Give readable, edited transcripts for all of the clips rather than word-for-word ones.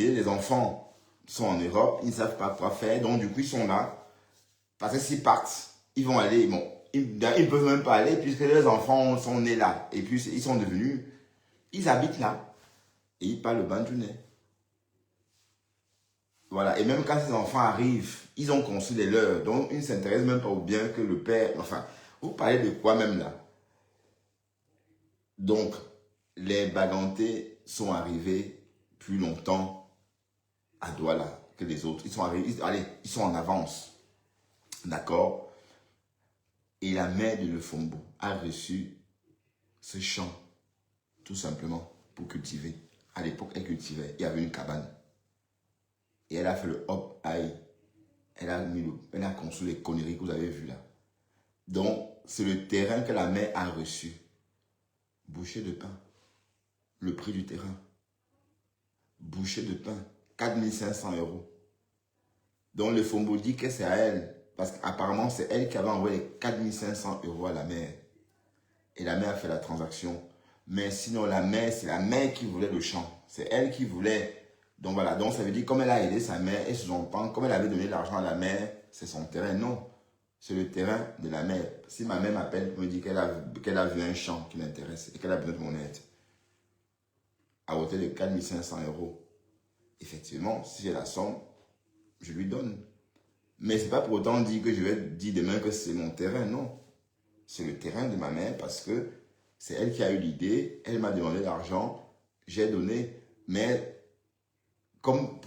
Et les enfants sont en Europe, ils ne savent pas quoi faire, donc du coup, ils sont là. Parce que s'ils partent, ils vont aller, bon, ils ne peuvent même pas aller puisque les enfants sont nés là. Et puis, ils sont devenus, ils habitent là. Et ils parlent le bandunais. Voilà, et même quand ces enfants arrivent, ils ont conçu les leurs, donc ils ne s'intéressent même pas au bien que le père... Enfin, vous parlez de quoi même là? Donc, les Bagantés sont arrivés plus longtemps à Douala que les autres. Ils sont arrivés, allez, ils sont en avance. D'accord? Et la mère de Lefombo a reçu ce champ, tout simplement, pour cultiver. À l'époque, elle cultivait. Il y avait une cabane. Et elle a fait le hop aïe. Elle a construit les conneries que vous avez vues là. Donc, c'est le terrain que la mère a reçu. Bouchée de pain. Le prix du terrain. Bouchée de pain. 4500 €. Donc, le Fombo dit que c'est à elle. Parce qu'apparemment, c'est elle qui avait envoyé les 4500 € à la mère. Et la mère a fait la transaction. Mais sinon, la mère, c'est la mère qui voulait le champ. C'est elle qui voulait. Donc voilà, donc ça veut dire comme elle a aidé sa mère et son enfant, comme elle avait donné l'argent à la mère, c'est son terrain. Non, c'est le terrain de la mère. Si ma mère m'appelle pour me dire qu'elle a vu un champ qui l'intéresse et qu'elle a besoin de mon aide, à hauteur de 4500 €, effectivement, si j'ai la somme, je lui donne. Mais ce n'est pas pour autant dire que je vais dire demain que c'est mon terrain, non. C'est le terrain de ma mère parce que c'est elle qui a eu l'idée, elle m'a demandé l'argent, j'ai donné, mais comme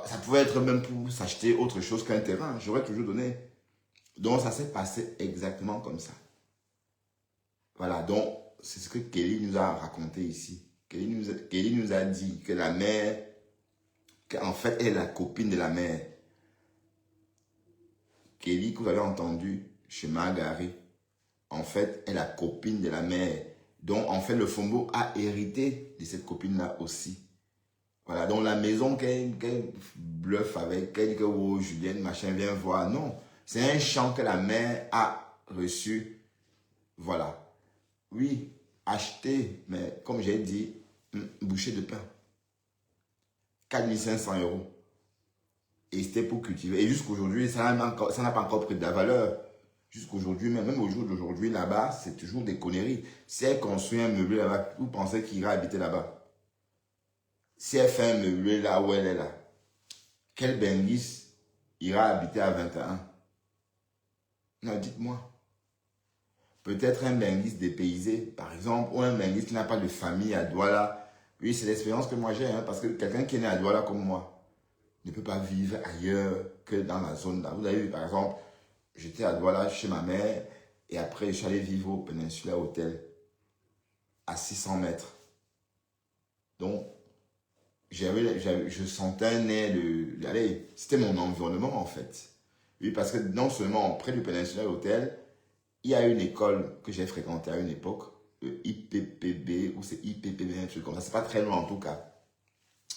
ça pouvait être même pour s'acheter autre chose qu'un terrain, j'aurais toujours donné. Donc ça s'est passé exactement comme ça. Voilà, donc c'est ce que Kelly nous a raconté ici. Kelly nous a dit que la mère, qu'en fait elle est la copine de la mère. Kelly, que vous avez entendu chez Margari, en fait, est la copine de la mère. Donc, en fait, le Fombo a hérité de cette copine-là aussi. Voilà, donc la maison qu'elle bluffe avec, qu'elle dit que oh, Julienne, machin, viens voir. Non, c'est un champ que la mère a reçu. Voilà. Oui, acheter, mais comme j'ai dit, une bouchée de pain. 4500 €. Et c'était pour cultiver. Et jusqu'aujourd'hui, ça n'a pas encore pris de la valeur. Jusqu'aujourd'hui, même au jour d'aujourd'hui, là-bas, c'est toujours des conneries. Si elle construit un meublé là-bas, vous pensez qu'il ira habiter là-bas? Si elle fait un meublé là où elle est là, quel Benguis ira habiter à 21? Non, dites-moi. Peut-être un Benguis dépaysé, par exemple, ou un Benguis qui n'a pas de famille à Douala. Oui, c'est l'expérience que moi j'ai, hein, parce que quelqu'un qui est né à Douala comme moi ne peut pas vivre ailleurs que dans la zone là. Vous avez vu, par exemple, j'étais à Douala chez ma mère et après je suis allé vivre au Peninsula Hotel à 600 mètres. Donc, je sentais un air allez, c'était mon environnement en fait. Oui, parce que non seulement près du Peninsula Hotel, il y a une école que j'ai fréquentée à une époque, IPPB, ou c'est IPPB, un truc comme ça, c'est pas très loin en tout cas.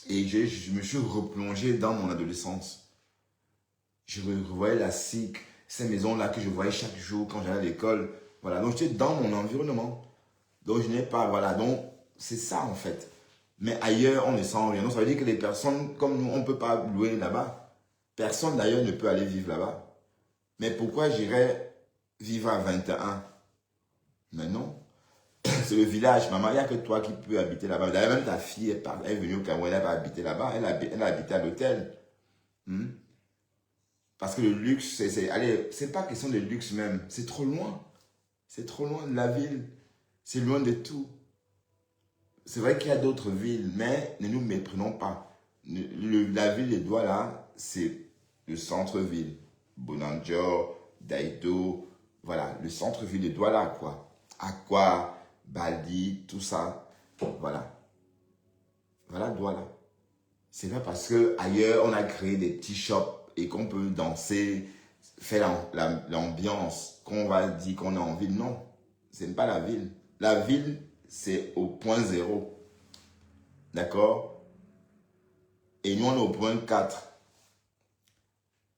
Et je me suis replongé dans mon adolescence. Je revoyais la SIC, ces maisons-là que je voyais chaque jour quand j'allais à l'école. Voilà, donc j'étais dans mon environnement. Donc je n'ai pas, voilà, donc c'est ça en fait. Mais ailleurs, on ne sent rien. Donc ça veut dire que les personnes comme nous, on ne peut pas louer là-bas. Personne d'ailleurs ne peut aller vivre là-bas. Mais pourquoi j'irais vivre à 21? Mais non. C'est le village, maman. Il n'y a que toi qui peux habiter là-bas. D'ailleurs, même ta fille est venue au Cameroun, elle va habiter là-bas. Elle a habité à l'hôtel. Parce que le luxe, allez, c'est pas question de luxe même. C'est trop loin. C'est trop loin de la ville. C'est loin de tout. C'est vrai qu'il y a d'autres villes, mais ne nous méprenons pas. La ville de Douala, c'est le centre-ville. Bonanjo, Daido, voilà, le centre-ville de Douala, quoi. Aqua, Baldi, tout ça. Voilà. Voilà Douala. C'est pas parce qu'ailleurs, on a créé des petits shops et qu'on peut danser, faire l'ambiance, qu'on va dire qu'on est en ville. Non, ce n'est pas la ville. La ville, c'est au point 0. D'accord? Et nous, on est au point 4.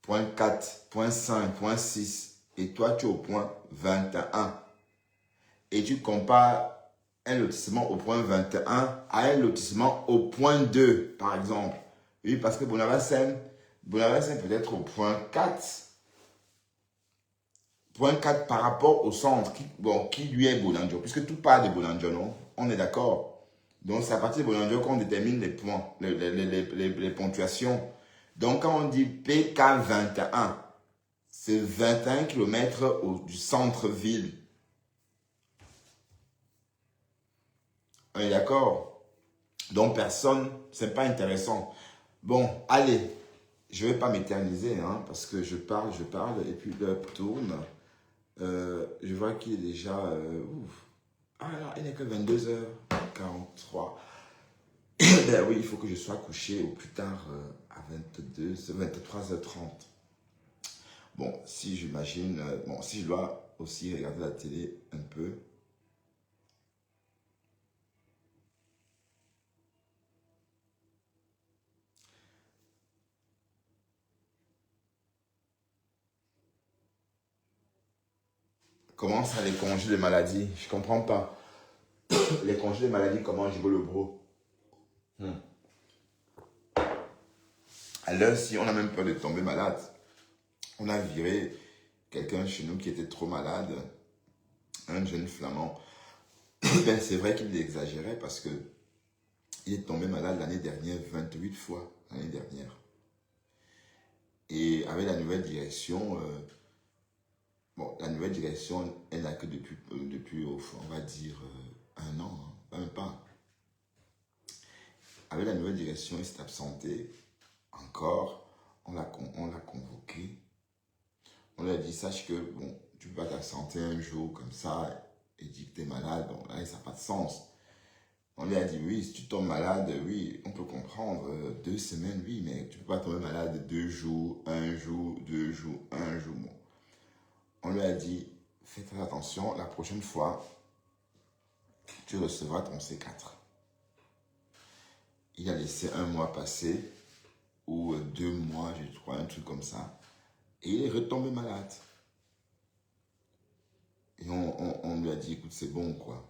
Point 4, point 5, point 6. Et toi, tu es au point 21. Et tu compares un lotissement au point 21 à un lotissement au point 2, par exemple. Oui, parce que Bonavacem peut-être au point 4. Point 4 par rapport au centre, qui lui est Bounandjo, puisque tout part de Bounandjo, non? On est d'accord. Donc, c'est à partir de Bounandjo qu'on détermine les points, les ponctuations. Donc, quand on dit PK21, c'est 21 km du centre-ville. On est d'accord? Donc, personne, c'est pas intéressant. Bon, allez, je vais pas m'éterniser, hein, parce que je parle, et puis l'heure tourne. Je vois qu'il est déjà... Ah non, il n'est que 22h43. Ben oui, il faut que je sois couché au plus tard à 23h30. Bon, si j'imagine... bon, si je dois aussi regarder la télé un peu... Comment ça, les congés de maladie? Je comprends pas. Les congés de maladie, comment je veux le bro? À l'heure-ci, on a même peur de tomber malade. On a viré quelqu'un chez nous qui était trop malade, un jeune flamand. Ben, c'est vrai qu'il exagérait parce que il est tombé malade l'année dernière 28 fois, l'année dernière. Et avec la nouvelle direction, bon, la nouvelle direction, elle n'a que depuis on va dire, un an, hein, même pas. Avec la nouvelle direction, il s'est absenté encore. On l'a convoqué. On lui a dit, sache que, bon, tu peux pas t'absenter un jour comme ça et dire que tu es malade. Bon, là, ça n'a pas de sens. On lui a dit, oui, si tu tombes malade, oui, on peut comprendre. 2 semaines, oui, mais tu ne peux pas tomber malade 2 jours, 1 jour, 2 jours, 1 jour. Bon. On lui a dit, fais très attention, la prochaine fois, tu recevras ton C4. Il a laissé 1 mois passer, ou 2 mois, je crois, un truc comme ça. Et il est retombé malade. Et on lui a dit, écoute, c'est bon, quoi.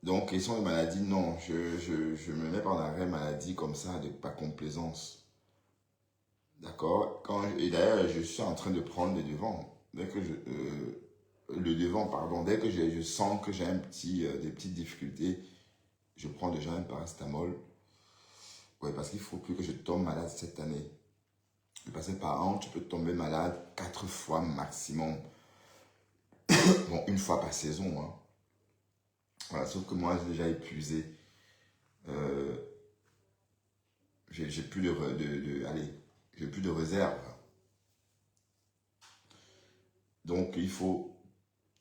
Donc, question de maladie, non, je me mets pas en arrêt maladie comme ça, de pas complaisance. D'accord? Et d'ailleurs, je suis en train de prendre le devant. Dès que dès que je sens que j'ai des petites difficultés, je prends déjà un paracétamol. Ouais, parce qu'il ne faut plus que je tombe malade cette année. Parce que par an, tu peux tomber malade 4 fois maximum. Bon, 1 fois par saison, hein. Voilà, sauf que moi, j'ai déjà épuisé. J'ai plus j'ai plus de réserve. Donc, il faut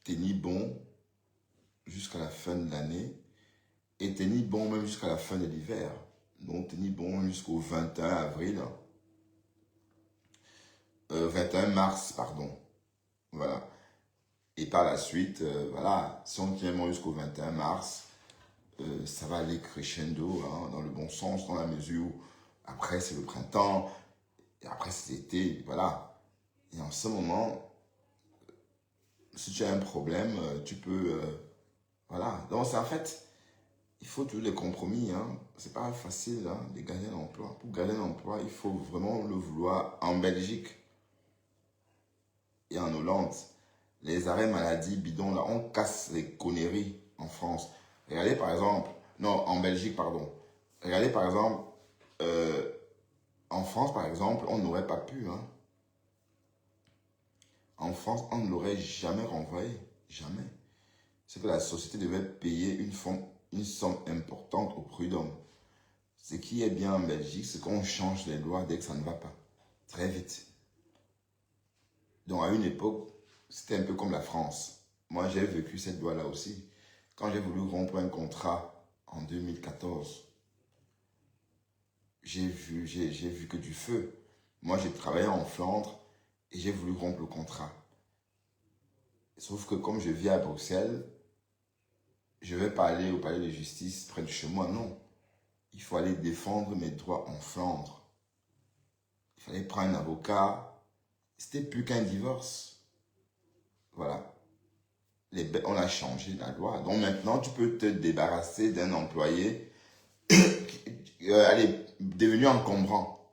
tenir bon jusqu'à la fin de l'année et tenir bon même jusqu'à la fin de l'hiver. Donc, tenir bon jusqu'au 21 avril. 21 mars, pardon. Voilà. Et par la suite, voilà, si on tient bon jusqu'au 21 mars, ça va aller crescendo, hein, dans le bon sens, dans la mesure où après c'est le printemps, et après c'est l'été, voilà. Et en ce moment, si tu as un problème, tu peux... voilà. Donc, c'est en fait, il faut tous les compromis. Hein. C'est pas facile, hein, de gagner un emploi. Pour gagner un emploi, il faut vraiment le vouloir. En Belgique et en Hollande, les arrêts maladie bidons, là, on casse les conneries en France. Regardez par exemple... Non, en Belgique, pardon. Regardez par exemple... en France, par exemple, on n'aurait pas pu. Hein. En France, on ne l'aurait jamais renvoyé. Jamais. C'est que la société devait payer une somme importante au prud'homme. Ce qui est bien en Belgique, c'est qu'on change les lois dès que ça ne va pas. Très vite. Donc, à une époque, c'était un peu comme la France. Moi, j'ai vécu cette loi-là aussi. Quand j'ai voulu rompre un contrat en 2014, j'ai vu que du feu. Moi, j'ai travaillé en Flandre et j'ai voulu rompre le contrat. Sauf que comme je vis à Bruxelles, je ne vais pas aller au palais de justice près de chez moi, non. Il faut aller défendre mes droits en Flandre. Il fallait prendre un avocat. C'était plus qu'un divorce. Voilà. On a changé la loi. Donc maintenant, tu peux te débarrasser d'un employé. Allez, devenu encombrant.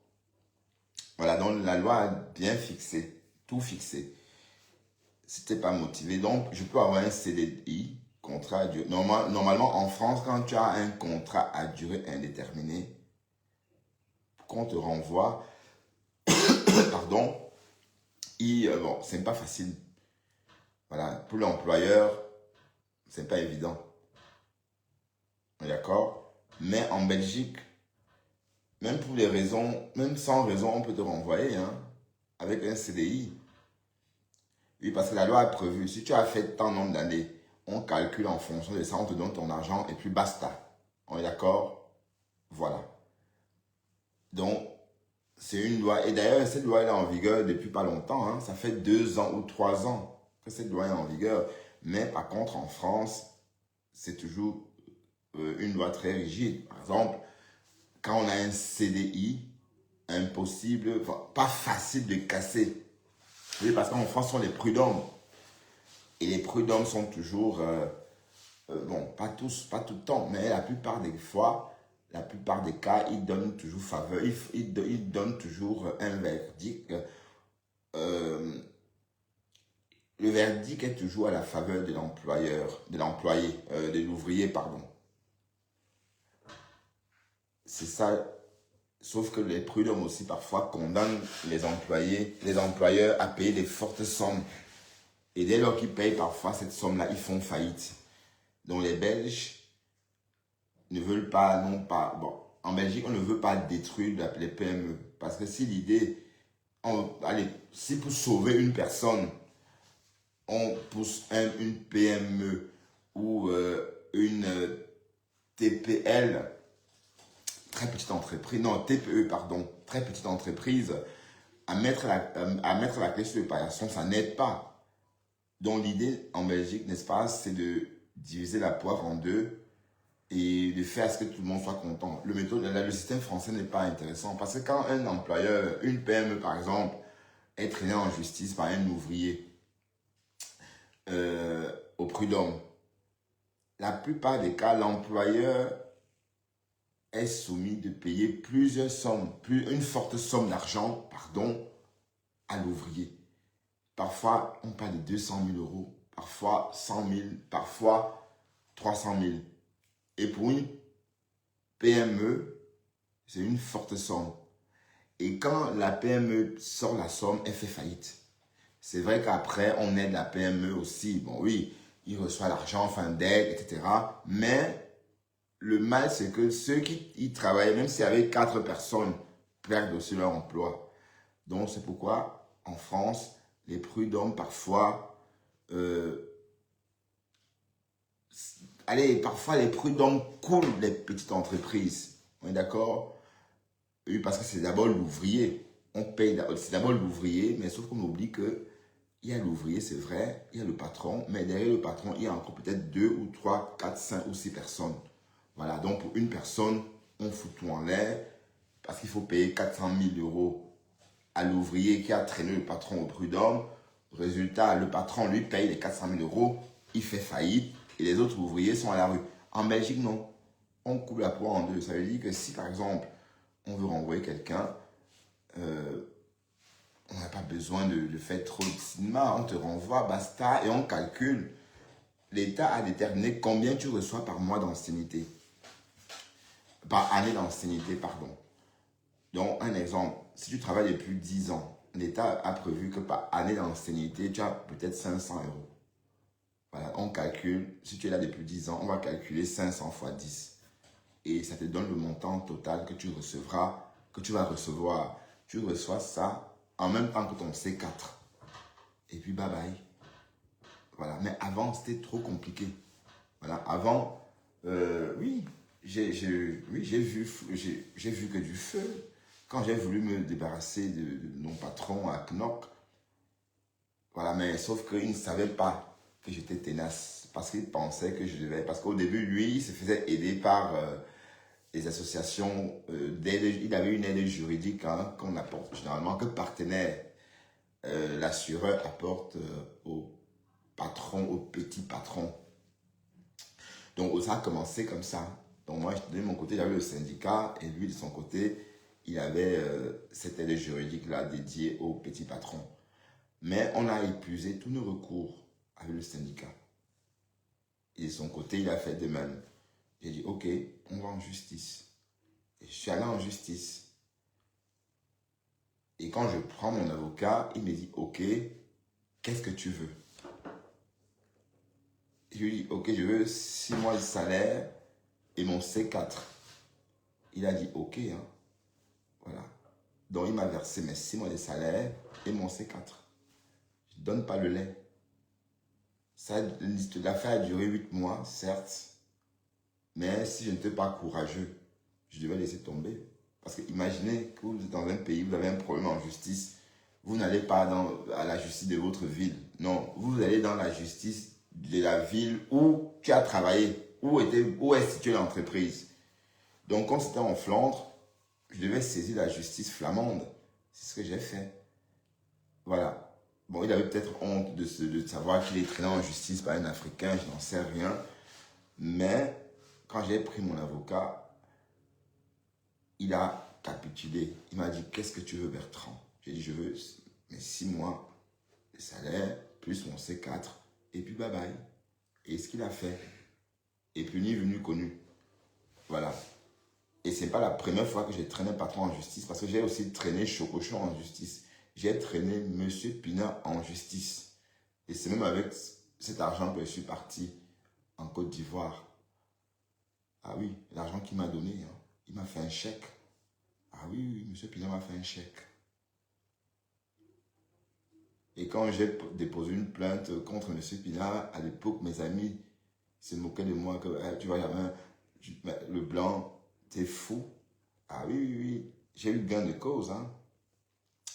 Voilà, donc la loi a bien fixé, tout fixé. Si tu n'es pas motivé, donc je peux avoir un CDI, contrat à durée. Normalement, en France, quand tu as un contrat à durée indéterminée, qu'on te renvoie, pardon, bon, c'est pas facile. Voilà, pour l'employeur, c'est pas évident. D'accord? Mais en Belgique, même pour les raisons, même sans raison, on peut te renvoyer, hein, avec un CDI. Oui, parce que la loi a prévu, si tu as fait tant nombre d'années, on calcule en fonction de ça, on te donne ton argent et puis basta. On est d'accord? Voilà. Donc, c'est une loi. Et d'ailleurs, cette loi est en vigueur depuis pas longtemps. Hein. Ça fait 2 ans ou 3 ans que cette loi est en vigueur. Mais par contre, en France, c'est toujours une loi très rigide. Par exemple, quand on a un CDI, impossible, enfin, pas facile de casser. Oui, parce qu'en France, ce sont les prud'hommes. Et les prud'hommes sont toujours, bon, pas tous, pas tout le temps, mais la plupart des fois, la plupart des cas, ils donnent toujours faveur, ils donnent toujours un verdict. Le verdict est toujours à la faveur de l'employeur, de l'employé, de l'ouvrier, pardon. C'est ça. Sauf que les prud'hommes aussi parfois condamnent les employeurs à payer des fortes sommes. Et dès lors qu'ils payent parfois cette somme-là, ils font faillite. Donc les Belges ne veulent pas, non pas, bon, en Belgique, on ne veut pas détruire les PME. Parce que si l'idée, allez, si pour sauver une personne, on pousse une PME ou une TPL, très petite entreprise, non, TPE, pardon, très petite entreprise, à mettre la clé sur le paillasson, ça n'aide pas. Donc l'idée en Belgique, n'est-ce pas, c'est de diviser la poire en deux et de faire à ce que tout le monde soit content. Le système français n'est pas intéressant parce que quand un employeur, une PME par exemple, est traîné en justice par un ouvrier au prud'homme, la plupart des cas, l'employeur est soumis de payer plusieurs sommes, une forte somme d'argent, pardon, à l'ouvrier. Parfois, on parle de 200 000 euros, parfois 100 000, parfois 300 000. Et pour une PME, c'est une forte somme. Et quand la PME sort la somme, elle fait faillite. C'est vrai qu'après, on aide la PME aussi. Bon, oui, il reçoit l'argent, enfin d'aide, etc. Mais le mal, c'est que ceux qui y travaillent, même s'il y avait 4 personnes, perdent aussi leur emploi. Donc, c'est pourquoi, en France, les prud'hommes, parfois, parfois les prud'hommes coulent les petites entreprises. On est d'accord? Oui, parce que c'est d'abord l'ouvrier. On paye, c'est d'abord l'ouvrier, mais sauf qu'on oublie que il y a l'ouvrier, c'est vrai, il y a le patron, mais derrière le patron, il y a encore peut-être 2 ou 3, 4, 5 ou 6 personnes. Voilà, donc pour une personne, on fout tout en l'air parce qu'il faut payer 400 000 euros à l'ouvrier qui a traîné le patron au prud'homme. Résultat, le patron lui paye les 400 000 euros, il fait faillite et les autres ouvriers sont à la rue. En Belgique, non. On coupe la poire en deux. Ça veut dire que si, par exemple, on veut renvoyer quelqu'un, on n'a pas besoin de faire trop de cinéma. On te renvoie, basta, et on calcule. L'État a déterminé combien tu reçois par mois d'ancienneté. Par année d'ancienneté, pardon. Donc, un exemple, si tu travailles depuis 10 ans, l'État a prévu que par année d'ancienneté, tu as peut-être 500 euros. Voilà, on calcule, si tu es là depuis 10 ans, on va calculer 500 fois 10. Et ça te donne le montant total que tu recevras, que tu vas recevoir. Tu reçois ça en même temps que ton C4. Et puis, bye bye. Voilà, mais avant, c'était trop compliqué. Voilà, avant, oui, j'ai vu que du feu. Quand j'ai voulu me débarrasser de mon patron à Knock, voilà, mais sauf qu'il ne savait pas que j'étais ténace parce qu'il pensait que je devais. Parce qu'au début, lui, il se faisait aider par les associations d'aide. Il avait une aide juridique hein, qu'on apporte généralement, que partenaire, l'assureur apporte au patron, au petit patron. Donc, ça a commencé comme ça. Donc moi, de mon côté, j'avais le syndicat et lui, de son côté, il avait cette aide juridique là dédiée aux petits patrons. Mais on a épuisé tous nos recours avec le syndicat. Et de son côté, il a fait de même. J'ai dit, ok, on va en justice. Et je suis allé en justice. Et quand je prends mon avocat, il me dit, ok, qu'est-ce que tu veux? Je lui dis, ok, je veux 6 mois de salaire et mon C4. Il a dit, ok, hein. Voilà. Donc, il m'a versé mes 6 mois de salaire et mon C4. Je ne donne pas le lait. L'affaire a duré 8 mois, certes. Mais si je n'étais pas courageux, je devais laisser tomber. Parce que imaginez que vous êtes dans un pays, vous avez un problème en justice. Vous n'allez pas à la justice de votre ville. Non, vous allez dans la justice de la ville où tu as travaillé, où est située l'entreprise. Donc, quand c'était en Flandre, je devais saisir la justice flamande. C'est ce que j'ai fait. Voilà. Bon, il avait peut-être honte de savoir qu'il est traîné en justice par un Africain, je n'en sais rien. Mais quand j'ai pris mon avocat, il a capitulé. Il m'a dit, qu'est-ce que tu veux, Bertrand? J'ai dit, je veux mes 6 mois de salaire, plus mon C4, et puis bye bye. Et ce qu'il a fait, et puis ni venu connu. Voilà. Et ce n'est pas la première fois que j'ai traîné un patron en justice, parce que j'ai aussi traîné Chocochon en justice. J'ai traîné M. Pina en justice. Et c'est même avec cet argent que je suis parti en Côte d'Ivoire. Ah oui, l'argent qu'il m'a donné, hein. Il m'a fait un chèque. Ah oui, oui, M. Pina m'a fait un chèque. Et quand j'ai déposé une plainte contre M. Pina, à l'époque, mes amis se moquaient de moi. Que, tu vois, le blanc, t'es fou. Ah oui, oui, oui. J'ai eu gain de cause. Hein.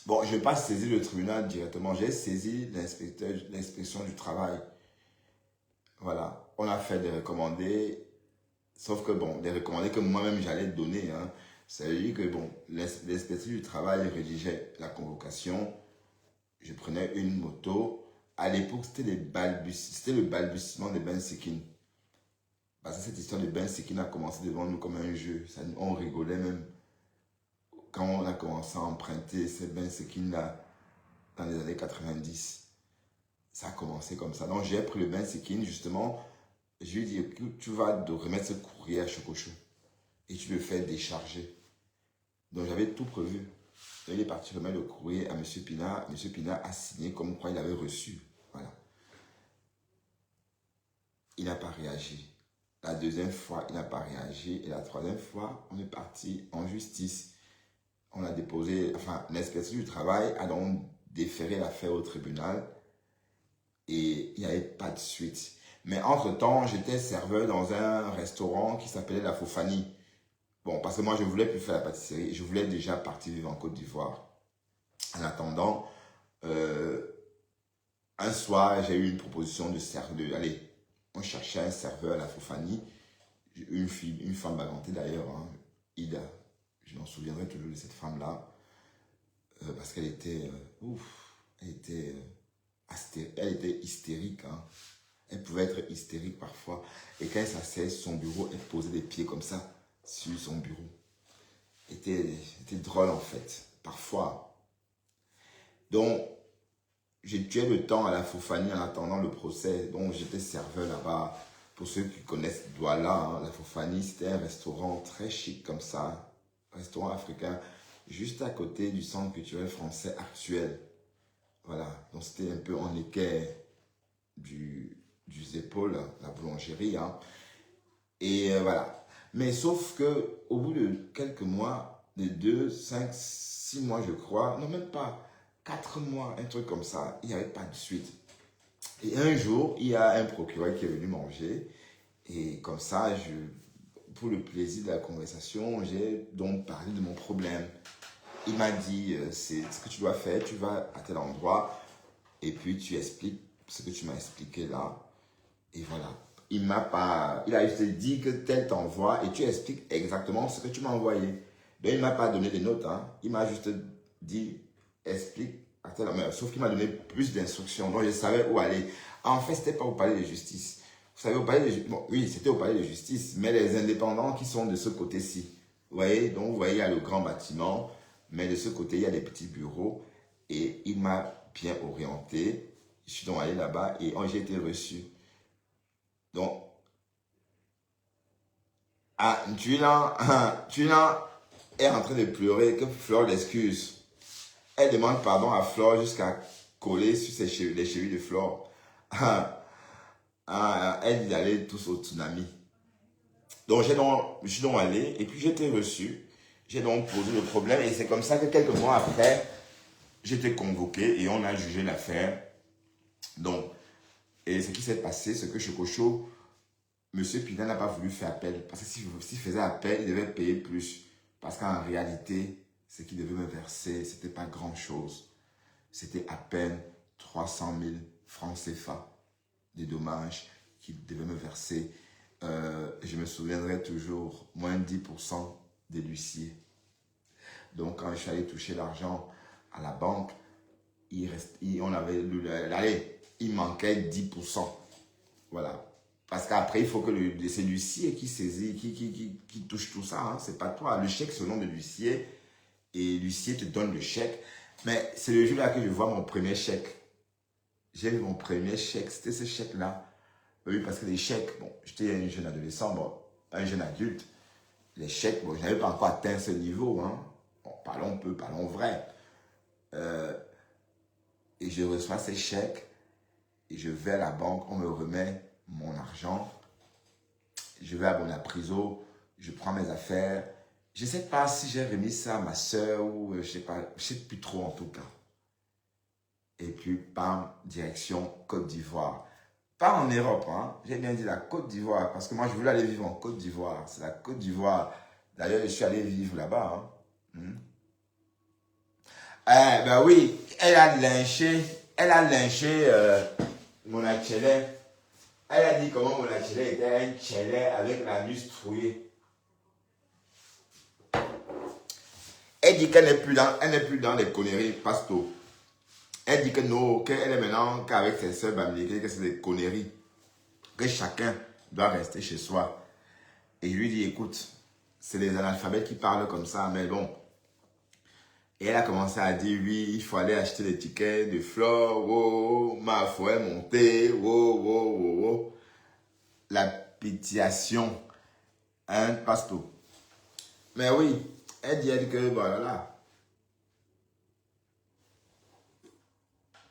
Bon, je n'ai pas saisi le tribunal directement. J'ai saisi l'inspection du travail. Voilà. On a fait des recommandés. Sauf que, bon, des recommandés que moi-même j'allais donner. Hein. Ça veut dire que, bon, l'inspection du travail rédigeait la convocation. Je prenais une moto. À l'époque, c'était le balbutiement de Ben Sekin. Parce que cette histoire de Ben Sekin a commencé devant nous comme un jeu. On rigolait même. Quand on a commencé à emprunter ces Ben Sekin-là, dans les années 90, ça a commencé comme ça. Donc, j'ai pris le Ben Sekin, justement. Je lui ai dit, écoute, tu vas remettre ce courrier à Chocochou. Et tu le fais décharger. Donc, j'avais tout prévu. Il est parti remettre le courrier à M. Pina. M. Pina a signé comme quoi il avait reçu. Voilà. Il n'a pas réagi. La deuxième fois, il n'a pas réagi. Et la troisième fois, on est parti en justice. On a déposé, enfin, l'inspection du travail a donc déféré l'affaire au tribunal. Et il n'y avait pas de suite. Mais entre-temps, j'étais serveur dans un restaurant qui s'appelait La Fofanie. Bon, parce que moi, je ne voulais plus faire la pâtisserie. Je voulais déjà partir vivre en Côte d'Ivoire. En attendant, un soir, j'ai eu une proposition de serveur. Allez, on cherchait un serveur à La Fofanie. Une femme bagantée d'ailleurs, hein, Ida. Je m'en souviendrai toujours de cette femme-là. Parce qu'elle était, elle était hystérique. Hein. Elle pouvait être hystérique parfois. Et quand elle s'asseyait sur son bureau, elle posait des pieds comme ça sur son bureau. C'était drôle en fait, parfois. Donc, j'ai tué le temps à La Fofanie en attendant le procès. Donc, j'étais serveur là-bas. Pour ceux qui connaissent Douala, hein, La Fofanie, c'était un restaurant très chic comme ça. Un restaurant africain, juste à côté du centre culturel français actuel. Voilà, donc c'était un peu en équerre du Zépole, la boulangerie. Hein. Et voilà. Mais sauf que au bout de quelques mois, de 2, 5, 6 mois, je crois, non même pas, 4 mois, un truc comme ça, il n'y avait pas de suite. Et un jour, il y a un procureur qui est venu manger. Et comme ça, pour le plaisir de la conversation, j'ai donc parlé de mon problème. Il m'a dit, c'est ce que tu dois faire, tu vas à tel endroit et puis tu expliques ce que tu m'as expliqué là. Et voilà. Il a juste dit que tel t'envoie et tu expliques exactement ce que tu m'as envoyé. Donc il ne m'a pas donné des notes. Hein. Il m'a juste dit, explique à tel endroit. Sauf qu'il m'a donné plus d'instructions. Donc je savais où aller. En fait, ce n'était pas pour parler de justice. Vous savez, au palais de, bon, oui, c'était au palais de justice, mais les indépendants qui sont de ce côté-ci. Vous voyez, donc vous voyez, il y a le grand bâtiment, mais de ce côté, il y a des petits bureaux. Et il m'a bien orienté. Je suis donc allé là-bas et j'ai été reçu. Donc, Tuna est en train de pleurer que Flore l'excuse. Elle demande pardon à Flore jusqu'à coller sur les chevilles de Flore. Elle dit d'aller tous au tsunami. Donc, je suis donc allé et puis j'ai été reçu. J'ai donc posé le problème et c'est comme ça que quelques mois après, j'ai été convoqué et on a jugé l'affaire. Donc, et ce qui s'est passé, c'est que Chococho, M. Pina n'a pas voulu faire appel. Parce que s'il faisait appel, il devait payer plus. Parce qu'en réalité, ce qu'il devait me verser, ce n'était pas grand-chose. C'était à peine 300 000 francs CFA de dommages qu'il devait me verser. Je me souviendrai toujours, moins 10% de l'huissier. Donc, quand je suis allé toucher l'argent à la banque, il manquait 10%. Voilà. Parce qu'après, il faut que c'est l'huissier qui saisit, qui touche tout ça. Hein. C'est pas toi. Le chèque, c'est au nom de l'huissier. Et l'huissier te donne le chèque. Mais c'est le jour-là que je vois mon premier chèque. J'ai vu mon premier chèque. C'était ce chèque-là. Oui, parce que les chèques, bon, j'étais un jeune adolescent, bon, un jeune adulte. Les chèques, bon, je n'avais pas encore atteint ce niveau. Hein. Bon, parlons peu, parlons vrai. Et je reçois ces chèques. Et je vais à la banque, on me remet mon argent. Je vais à Bonapriso, je prends mes affaires. Je ne sais pas si j'ai remis ça à ma soeur ou je ne sais pas, je ne sais plus trop en tout cas. Et puis, bam, direction Côte d'Ivoire. Pas en Europe, hein. J'ai bien dit la Côte d'Ivoire parce que moi je voulais aller vivre en Côte d'Ivoire. C'est la Côte d'Ivoire. D'ailleurs, je suis allé vivre là-bas. Hein. Ben oui, elle a lynché mon Achele. Elle a dit comment mon Achele était un Tchele avec la nuit trouillée. Elle dit qu'elle n'est plus dans les conneries pasto. Elle dit que non, qu'elle est maintenant qu'avec ses soeurs bamilées, que c'est des conneries. Que chacun doit rester chez soi. Et je lui dis, écoute, c'est les analphabètes qui parlent comme ça, mais bon. Et elle a commencé à dire, oui, il faut aller acheter des tickets de fleurs, wow, ma foi est montée, wow. La pétiation, un pasto. Mais oui, elle dit que, voilà.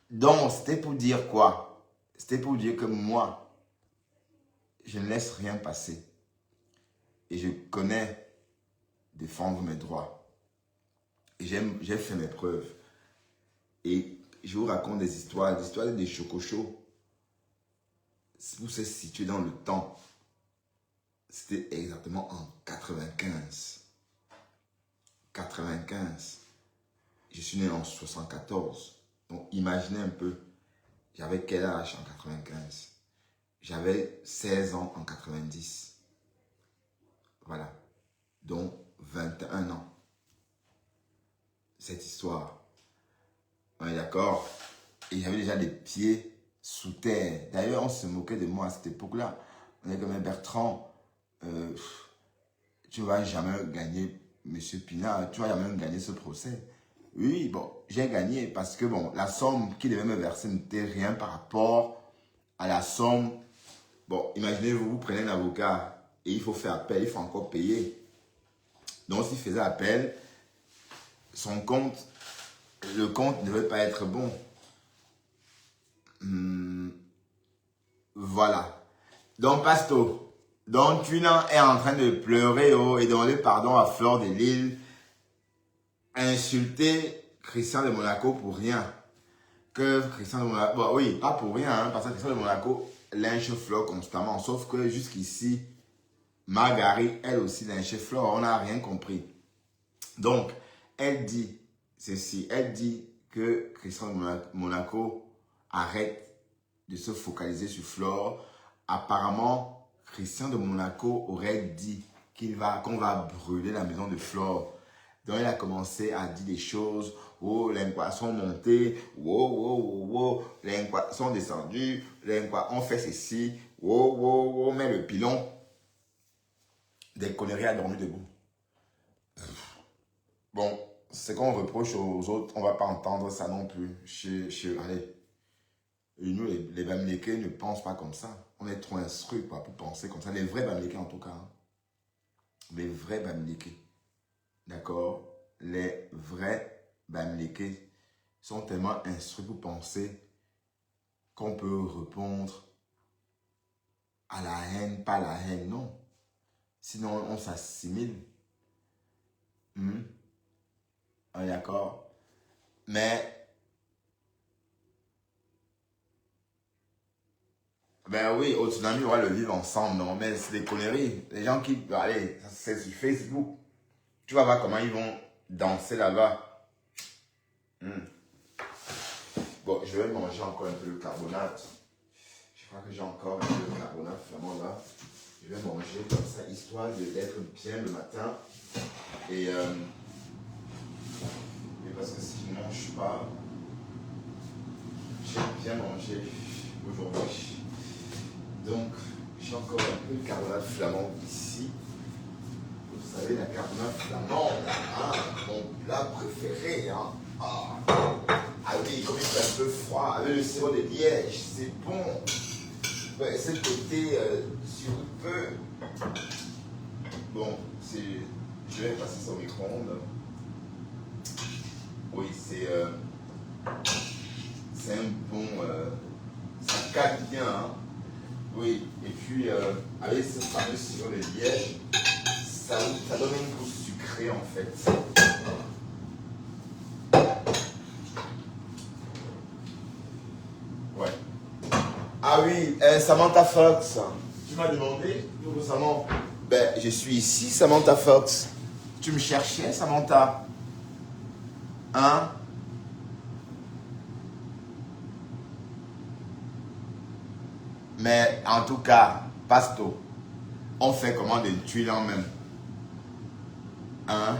Donc, c'était pour dire quoi? C'était pour dire que moi, je ne laisse rien passer. Et je connais défendre mes droits. Et j'ai fait mes preuves. Et je vous raconte des histoires des chocochos. Pour se situer dans le temps, c'était exactement en 95. 95. Je suis né en 74. Donc imaginez un peu, j'avais quel âge en 95? J'avais 16 ans en 90. Voilà. Donc 21 ans. Cette histoire. On est d'accord? Et j'avais déjà des pieds sous terre. D'ailleurs, on se moquait de moi à cette époque-là. On est comme un Bertrand. Tu ne vas jamais gagner, Monsieur Pina, tu ne vas jamais gagner ce procès. Oui, bon, j'ai gagné parce que bon, la somme qu'il devait me verser n'était rien par rapport à la somme. Bon, imaginez-vous, vous prenez un avocat et il faut faire appel, il faut encore payer. Donc, s'il faisait appel, le compte ne devait pas être bon. Voilà. Donc, Pasto, donc Tuna est en train de pleurer et demander pardon à Fleur de Lille, insulter Christian de Monaco pour rien. Que Christian de Monaco, bon, oui, pas pour rien, hein, parce que Christian de Monaco lynche Fleur constamment. Sauf que jusqu'ici, Marguerite, elle aussi lynche Fleur. On n'a rien compris. Donc, elle dit ceci, elle dit que Christian de Monaco arrête de se focaliser sur Flore. Apparemment, Christian de Monaco aurait dit qu'on va brûler la maison de Flore. Donc, il a commencé à dire des choses. Oh, les Nkwa sont montés. Oh, les Nkwa sont descendus. Les Nkwa ont fait ceci. wow, wow, wow, mais le pilon des conneries a dormi debout. Bon, ce qu'on reproche aux autres, on ne va pas entendre ça non plus. Allez, nous, les Bamileke ne pensent pas comme ça. On est trop instruits pour penser comme ça. Les vrais Bamileke en tout cas. Hein. Les vrais Bamileke. D'accord? Les vrais Bamileke sont tellement instruits pour penser qu'on peut répondre à la haine, pas la haine, non. Sinon, on s'assimile. On est d'accord? Mais, ben oui, au tsunami, on va le vivre ensemble, non? Mais c'est des conneries. Les gens qui, allez, c'est sur Facebook. Tu vas voir comment ils vont danser là-bas. Bon, je vais manger encore un peu de carbonate. Je crois que j'ai encore un peu de carbonate flamand là. Je vais manger comme ça, histoire d'être bien le matin. Et parce que si je ne mange pas, j'ai bien mangé aujourd'hui. Donc, j'ai encore un peu de carbonate flamand ici. Vous savez, la carbonate flamande, hein, mon plat préféré. Hein. Ah oui, comme il fait un peu froid, avec le sirop de liège, c'est bon. Ouais, c'est le côté sur peu. Bon, je vais passer ça au micro-ondes. Oui, c'est un bon. Ça cale bien. Hein. Oui, et puis avec ce fameux sirop de liège, ça donne un goût sucré en fait. Ouais. Ah oui, Samantha Fox, tu m'as demandé tout récemment. Ben, je suis ici, Samantha Fox. Tu me cherchais, Samantha? Hein? Mais en tout cas, Pasto, on fait comment des tuiles en même? Hein?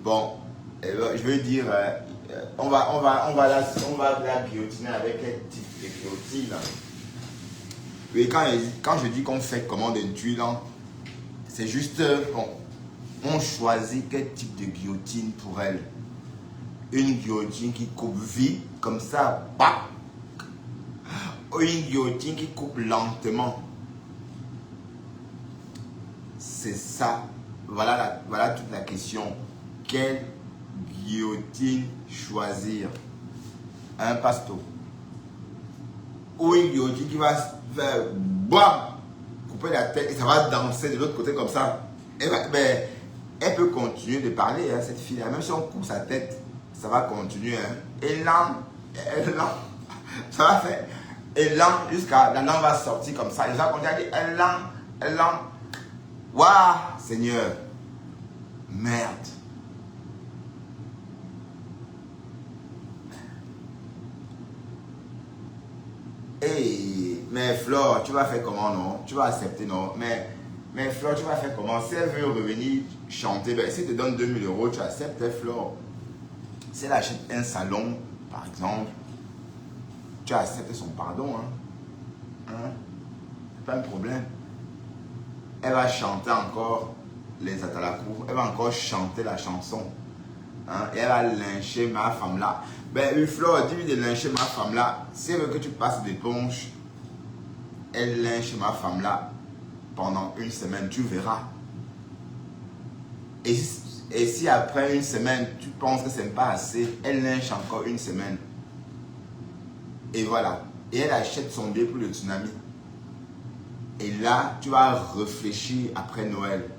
Bon, je veux dire, on va la guillotiner avec quel type de guillotine? Oui, quand je dis qu'on fait comment des tuiles, c'est juste, on choisit quel type de guillotine pour elle. Une guillotine qui coupe vite, comme ça, bah! Ou une guillotine qui coupe lentement. C'est ça. Voilà toute la question. Quelle guillotine choisir? Un pasto. Ou une guillotine qui va faire bam, couper la tête et ça va danser de l'autre côté comme ça. Elle peut continuer de parler, hein, cette fille-là. Même si on coupe sa tête, ça va continuer. Hein. Et là, ça va faire. Et là, jusqu'à la langue va sortir comme ça. Et ça continue à dire, elle langue. Waouh, Seigneur. Merde. Hey, mais Flore, tu vas faire comment, non? Tu vas accepter, non? Mais Flore, tu vas faire comment? Si elle veut revenir chanter, ben, si elle te donne 2000 €, tu acceptes, hein, Flore. Si elle achète un salon, par exemple, tu acceptes son pardon, hein? C'est pas un problème. Elle va chanter encore les Atalakour, elle va encore chanter la chanson. Hein? Et elle va lyncher ma femme là. Ben, Flore, dis-lui de lyncher ma femme là. Si elle veut que tu passes d'éponge, elle lynche ma femme là pendant une semaine, tu verras. Et si après une semaine, tu penses que ce n'est pas assez, elle lynche encore une semaine. Et voilà. Et elle achète son billet pour le tsunami. Et là, tu vas réfléchir après Noël,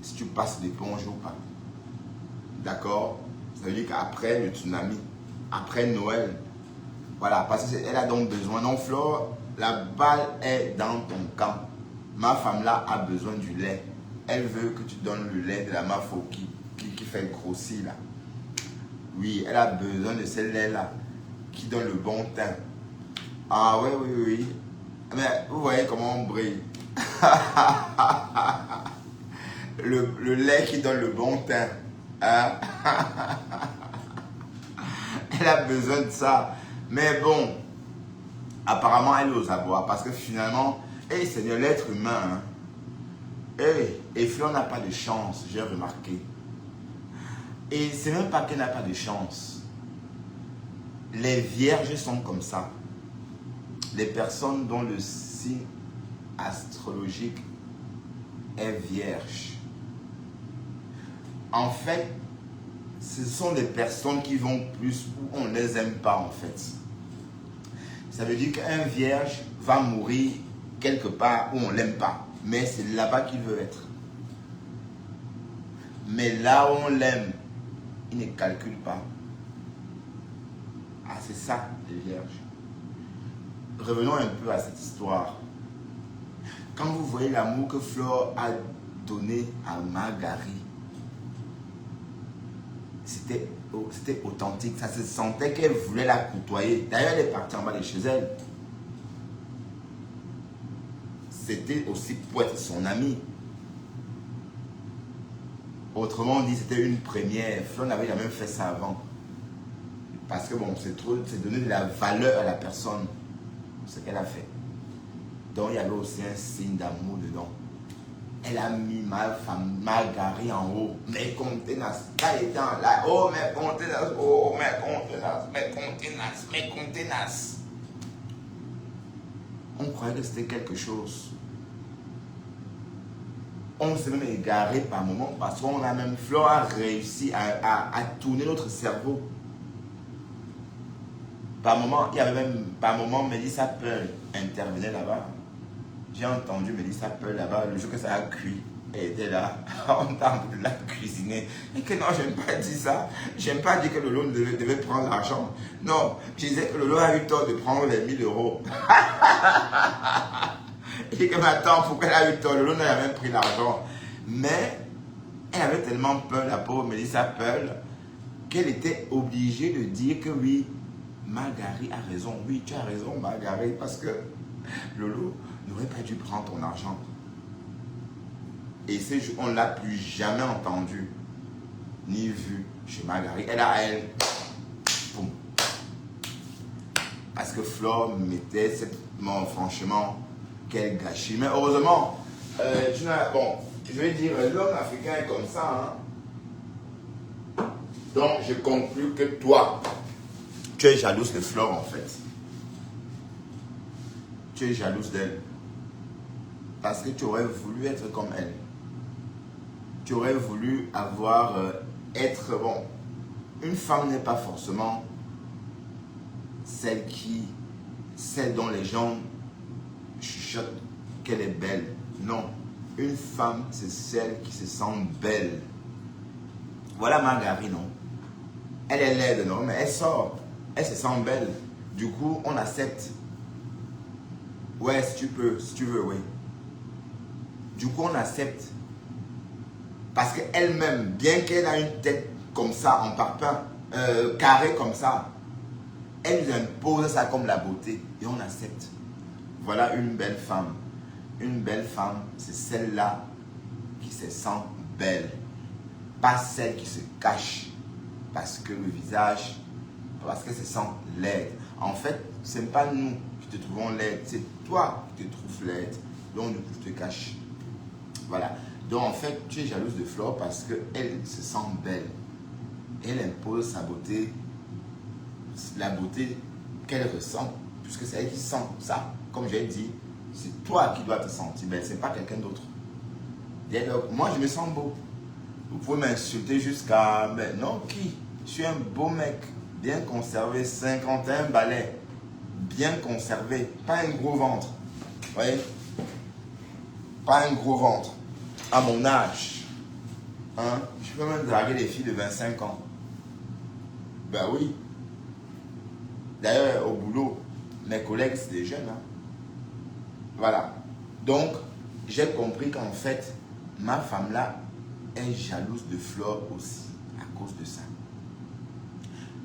si tu passes l'éponge ou pas. D'accord? Ça veut dire qu'après le tsunami, après Noël, voilà, parce qu'elle a donc besoin. Non, Flore, la balle est dans ton camp. Ma femme là a besoin du lait. Elle veut que tu donnes le lait de la mafo qui fait grossir là. Oui, elle a besoin de ce lait là qui donne le bon teint. Ah oui, oui, oui. Mais vous voyez comment on brille. le lait qui donne le bon teint. Hein? Elle a besoin de ça. Mais bon, apparemment, elle ose avoir. Parce que finalement, Hey Seigneur, l'être humain, hein. Et Fleur n'a pas de chance, j'ai remarqué. Et c'est même pas qu'elle n'a pas de chance. Les vierges sont comme ça. Les personnes dont le signe astrologique est vierge. En fait, ce sont des personnes qui vont plus où on ne les aime pas en fait. Ça veut dire qu'un vierge va mourir quelque part où on ne l'aime pas. Mais c'est là-bas qu'il veut être. Mais là où on l'aime, il ne calcule pas. Ah, c'est ça, les vierges. Revenons un peu à cette histoire. Quand vous voyez l'amour que Flore a donné à Margarie, c'était authentique. Ça se sentait qu'elle voulait la côtoyer. D'ailleurs, elle est partie en bas de chez elle. C'était aussi pour être son amie. Autrement dit, c'était une première. Flore n'avait jamais fait ça avant. Parce que bon, c'est donner de la valeur à la personne. Ce qu'elle a fait. Donc il y avait aussi un signe d'amour dedans. Elle a mis Margarie en haut. Mes contenances. Elle était en là. Oh mes contenances. Oh mes contenances. Mes contenances. Mes contenances. On croyait que c'était quelque chose. On s'est même égaré par moments parce qu'on a même Flore a réussi à tourner notre cerveau. Par moment, il y avait même, par moment, Mélissa Pearl intervenait là-bas. J'ai entendu Mélissa Pearl là-bas, le jour que ça a cuit. Elle était là, on t'a en train de la cuisiner. Et que non, je n'aime pas dire ça. Je n'aime pas dire que Lolo devait prendre l'argent. Non, je disais que Lolo a eu tort de prendre les 1000 euros. Et que maintenant, pourquoi elle a eu tort? Lolo n'a même pris l'argent. Mais elle avait tellement peur, la pauvre Mélissa Pearl, qu'elle était obligée de dire que oui, Margarie a raison. Oui, tu as raison, Margarie, parce que Lolo n'aurait pas dû prendre ton argent. Et ce jour, on ne l'a plus jamais entendu, ni vu chez Margarie. Elle a elle. Boum. Parce que Flore mettait cette. Bon, franchement, quel gâchis. Mais heureusement, bon, je vais dire, l'homme africain est comme ça. Hein. Donc, je conclus que toi, tu es jalouse de Flore en fait. Tu es jalouse d'elle. Parce que tu aurais voulu être comme elle. Tu aurais voulu avoir, être, bon, une femme n'est pas forcément celle dont les gens chuchotent qu'elle est belle. Non, une femme c'est celle qui se sent belle. Voilà Margarie, non? Elle est laide, non? Mais elle sort. Elle se sent belle. Du coup, on accepte. Ouais, si tu peux, si tu veux, oui. Du coup, on accepte. Parce qu'elle-même, bien qu'elle a une tête comme ça, en parpaing, carré comme ça, elle nous impose ça comme la beauté. Et on accepte. Voilà une belle femme. Une belle femme, c'est celle-là qui se sent belle. Pas celle qui se cache. Parce que le visage, parce qu'elle se sent laide. En fait, ce n'est pas nous qui te trouvons laide, c'est toi qui te trouves laide. Donc, du coup, je te cache. Voilà. Donc, en fait, tu es jalouse de Flore parce qu'elle se sent belle. Elle impose sa beauté, la beauté qu'elle ressent, puisque c'est elle qui sent ça. Comme j'ai dit, c'est toi qui dois te sentir belle, ce n'est pas quelqu'un d'autre. Moi, je me sens beau. Vous pouvez m'insulter jusqu'à... Mais non, qui? Je suis un beau mec, bien conservé, 51 balais, bien conservé, pas un gros ventre. Vous voyez? Pas un gros ventre. À mon âge, hein, je peux même draguer les filles de 25 ans. Ben oui. D'ailleurs, au boulot, mes collègues, c'est des jeunes. Hein. Voilà. Donc, j'ai compris qu'en fait, ma femme-là est jalouse de Flore aussi, à cause de ça.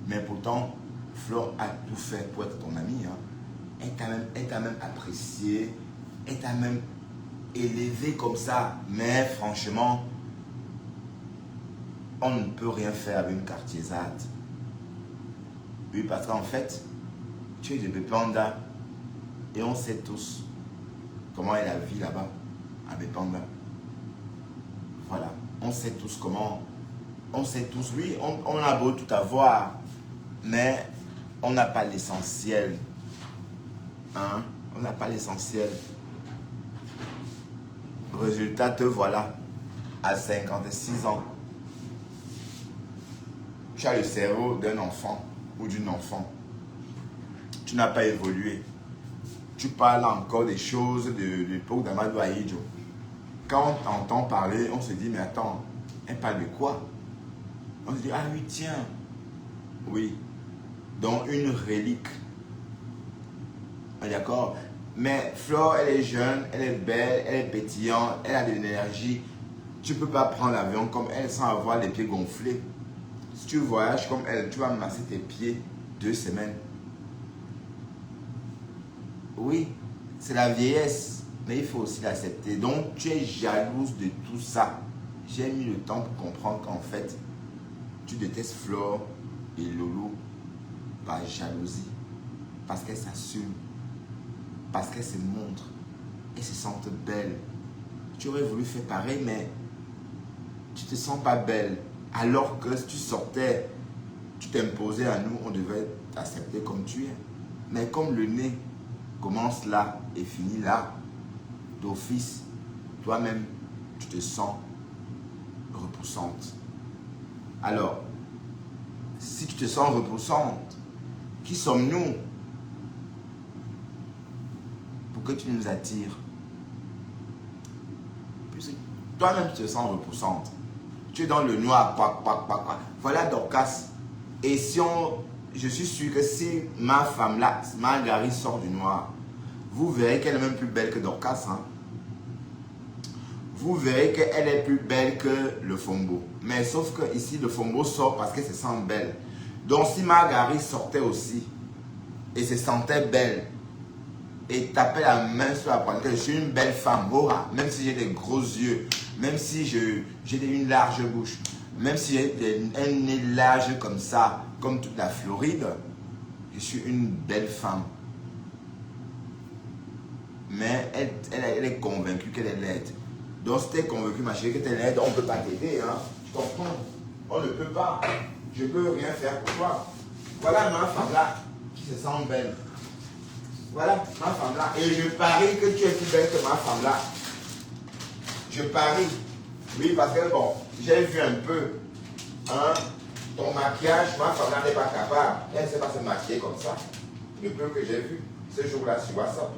Mais pourtant, Flore a tout fait pour être ton amie. Hein. Elle t'a même apprécié, elle t'a même élevé comme ça. Mais franchement, on ne peut rien faire avec une cartiésade. Oui, parce qu'en fait, tu es de Bepanda et on sait tous comment est la vie là-bas, à Bepanga. Voilà, on sait tous comment, on sait tous, oui, on a beau tout avoir, mais on n'a pas l'essentiel. Hein? On n'a pas l'essentiel. Résultat, te voilà, à 56 ans. Tu as le cerveau d'un enfant ou d'une enfant. Tu n'as pas évolué. Tu parles encore des choses de l'époque d'Amadou Ahidjo. Quand on t'entend parler, on se dit, mais attends, elle parle de quoi? On se dit, ah oui, tiens. Oui. Donc, une relique. D'accord? Mais Flore, elle est jeune, elle est belle, elle est pétillante, elle a de l'énergie. Tu ne peux pas prendre l'avion comme elle sans avoir les pieds gonflés. Si tu voyages comme elle, tu vas masser tes pieds 2 semaines. Oui, c'est la vieillesse, mais il faut aussi l'accepter. Donc, tu es jalouse de tout ça. J'ai mis le temps pour comprendre qu'en fait, tu détestes Flore et Lolo par jalousie. Parce qu'elles s'assument. Parce qu'elles se montrent. Elles se sentent belles. Tu aurais voulu faire pareil, mais tu ne te sens pas belle. Alors que si tu sortais, tu t'imposais à nous, on devait t'accepter comme tu es. Mais comme le nez commence là et finit là, d'office, toi-même, tu te sens repoussante. Alors, si tu te sens repoussante, qui sommes-nous pour que tu nous attires? Puisque toi-même, tu te sens repoussante. Tu es dans le noir, voilà Dorcas. Et si je suis sûr que si ma femme là, Margarit sort du noir, vous verrez qu'elle est même plus belle que Dorcas. Hein? Vous verrez qu'elle est plus belle que le Fombo. Mais sauf que ici, le Fombo sort parce qu'elle se sent belle. Donc si Margarit sortait aussi et se sentait belle et tapait la main sur la poitrine, je suis une belle femme, même si j'ai des gros yeux, même si j'ai une large bouche, même si j'ai un nez large comme ça, comme toute la Floride, je suis une belle femme. Mais elle est convaincue qu'elle est laide. Donc si tu es convaincue, ma chérie, que tu es laide, on ne peut pas t'aider. Hein? Tu comprends? On ne peut pas. Je ne peux rien faire pour toi. Voilà ma femme là, qui se sent belle. Voilà ma femme là. Et je parie que tu es plus belle que ma femme là. Je parie. Oui, parce que bon, j'ai vu un peu. Hein, ton maquillage, ma femme là n'est pas capable. Elle ne sait pas se maquiller comme ça. Le peu que j'ai vu ce jour-là sur WhatsApp.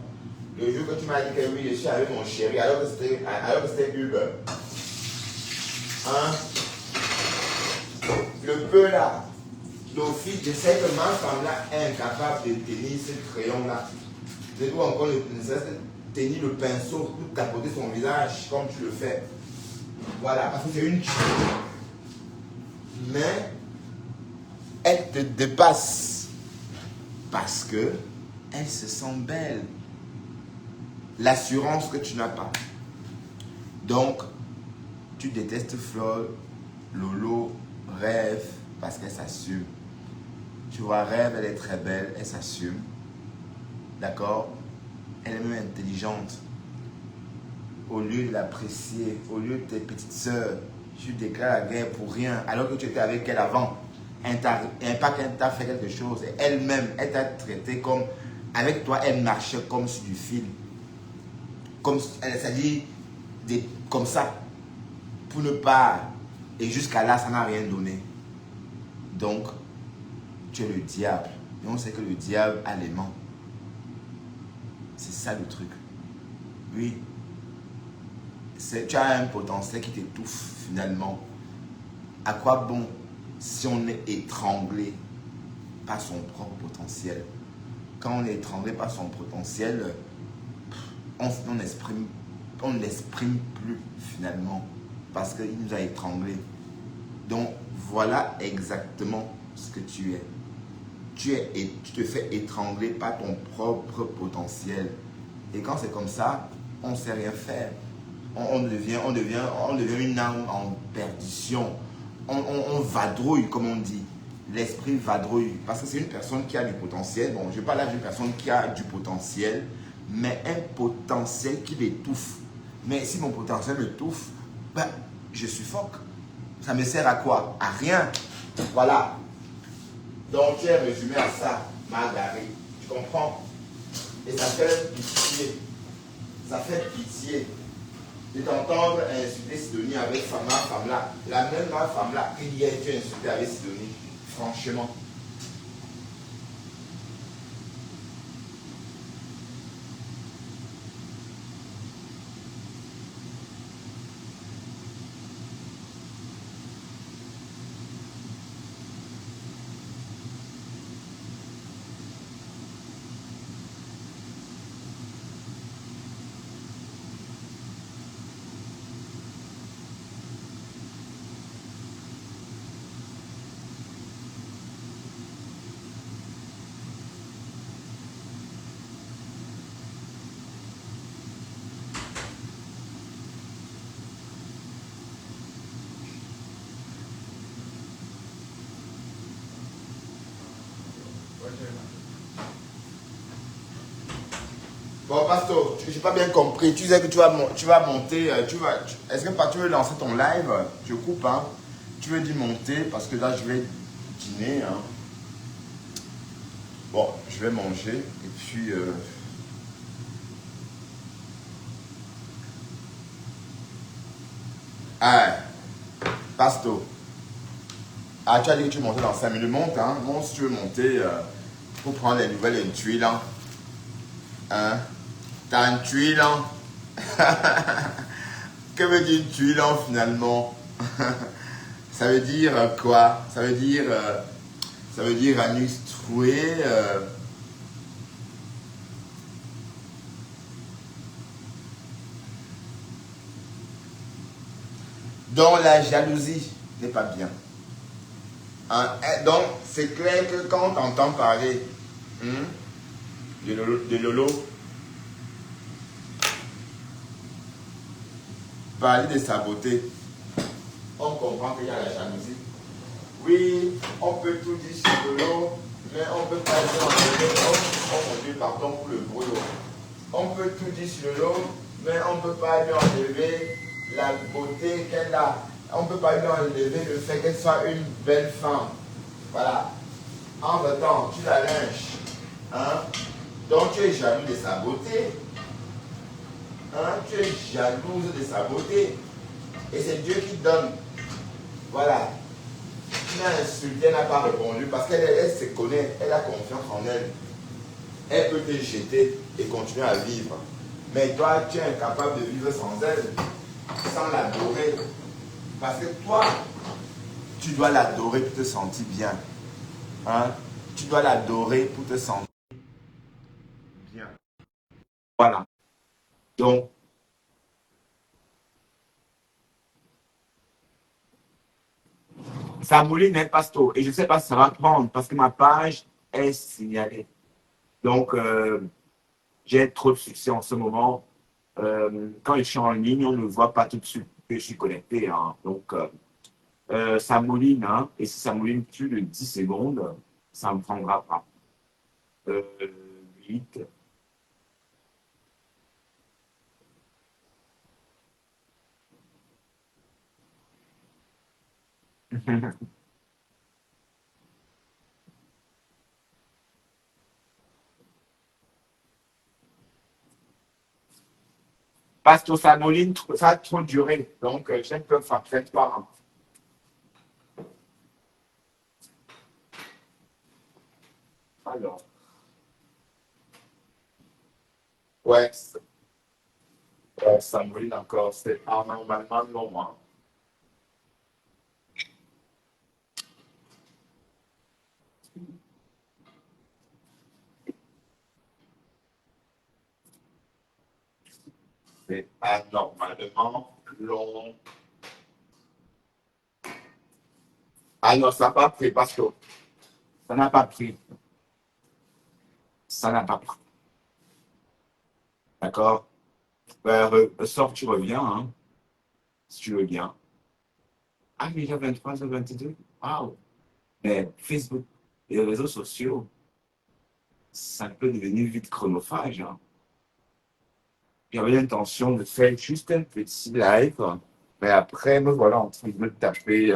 Le jour que tu m'as dit que oui, je suis avec mon chéri, alors que c'était Uber. Hein? Le peu là, l'office, je sais que ma femme là est incapable de tenir ce crayon-là. Je dois encore tenir le pinceau pour tapoter son visage comme tu le fais. Voilà, parce que c'est une chienne. Mais elle te dépasse parce que elle se sent belle. L'assurance que tu n'as pas. Donc, tu détestes Flore, Lolo, Rêve, parce qu'elle s'assume. Tu vois, Rêve, elle est très belle, elle s'assume. D'accord? Elle est même intelligente. Au lieu de l'apprécier, au lieu de tes petites sœurs, tu déclares la guerre pour rien, alors que tu étais avec elle avant. Pas qu'elle t'a fait quelque chose. Elle-même, elle t'a traité comme... Avec toi, elle marchait comme sur du fil. Comme, c'est-à-dire, comme ça. Pour ne pas... Et jusqu'à là, ça n'a rien donné. Donc, tu es le diable. Et on sait que le diable a l'aimant. C'est ça le truc. Oui. Tu as un potentiel qui t'étouffe finalement. À quoi bon si on est étranglé par son propre potentiel? Quand on est étranglé par son potentiel, on n'exprime plus finalement parce qu'il nous a étranglés. Donc voilà exactement ce que tu es. Tu te fais étrangler par ton propre potentiel. Et quand c'est comme ça, on ne sait rien faire. On devient une âme en perdition. On vadrouille, comme on dit. L'esprit vadrouille. Parce que c'est une personne qui a du potentiel. Bon, je parle là d'une personne qui a du potentiel, mais un potentiel qui l'étouffe. Mais si mon potentiel m'étouffe, ben, je suffoque. Ça me sert à quoi? À rien. Voilà. Donc, tu es résumé à ça, Marguerite. Tu comprends? Et ça fait pitié. Ça fait pitié de t'entendre insulter Sidonie avec femme là. La même femme là que hier tu as insulté avec Sidonie. Franchement. Bon, Pastor, je n'ai pas bien compris. Tu disais que tu vas monter. Est-ce que tu veux lancer ton live? Je coupe, hein. Tu veux dire monter parce que là, je vais dîner. Hein. Bon, je vais manger. Et puis. Ah, Pastor. Ah, tu as dit que tu montais dans 5 minutes. Monte, hein. Monte si tu veux monter. Pour prendre les nouvelles et une tuile. Hein. T'as une tuile. Que veut dire une tuile finalement? Ça veut dire quoi? Ça veut dire anus troué. Donc la jalousie n'est pas bien. Hein? Donc c'est clair que quand on entend parler de Lolo, parler de sa beauté, on comprend qu'il y a la jalousie. Oui, on peut tout dire sur Lolo, mais on ne peut pas dire enlever. Oh mon Dieu, pardon pour le bruit. On peut tout dire sur Lolo, mais on ne peut pas lui enlever la beauté qu'elle a. On ne peut pas lui enlever le fait qu'elle soit une belle femme. Voilà. En temps, tu la lynches. Hein? Donc tu es jaloux de sa beauté. Hein? Tu es jalouse de sa beauté. Et c'est Dieu qui donne. Voilà. Tu l'as insulté, elle n'a pas répondu parce qu'elle se connaît, elle a confiance en elle. Elle peut te jeter et continuer à vivre. Mais toi, tu es incapable de vivre sans elle, sans l'adorer. Parce que toi, tu dois l'adorer pour te sentir bien. Hein? Tu dois l'adorer pour te sentir bien. Voilà. Donc, ça mouline, hein, Pasto. Et je ne sais pas si ça va prendre parce que ma page est signalée. Donc, j'ai trop de succès en ce moment. Quand je suis en ligne, on ne voit pas tout de suite que je suis connecté. Hein. Donc, ça mouline. Hein, et si ça mouline plus de 10 secondes, ça ne me prendra pas. 8. Parce que ça mouline, ça a trop duré. Donc, je peux faire peut-être pas. Alors, ouais, ça mouline encore. C'est normalement non. Hein. C'est anormalement long. Ah non, ça n'a pas pris, parce que ça n'a pas pris. Ça n'a pas pris. D'accord? Sors, tu reviens, hein, si tu veux bien. Ah, mais il y a 23h22. Waouh! Mais Facebook et les réseaux sociaux, ça peut devenir vite chronophage. Hein. J'avais l'intention de faire juste un petit live, mais après, me voilà en train de me taper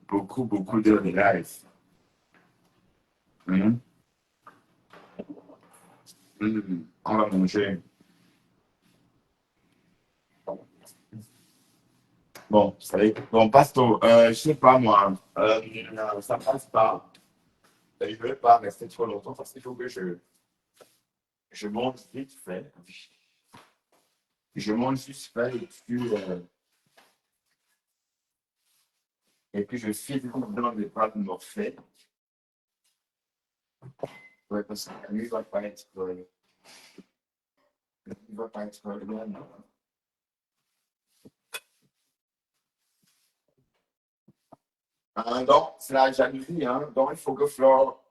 beaucoup, beaucoup de live. Mhm. Mhm. On va manger. Bon, ça va être- bon, Pasto, je sais pas moi, ça passe pas. Je ne vais pas rester trop longtemps parce qu'il faut que je monte vite fait. Je monte vite fait et puis je file dans les bras de Morphée. Ouais, parce que la nuit va pas être, la nuit va pas être loin. Donc, c'est la jalousie, hein. Donc, il faut que Flore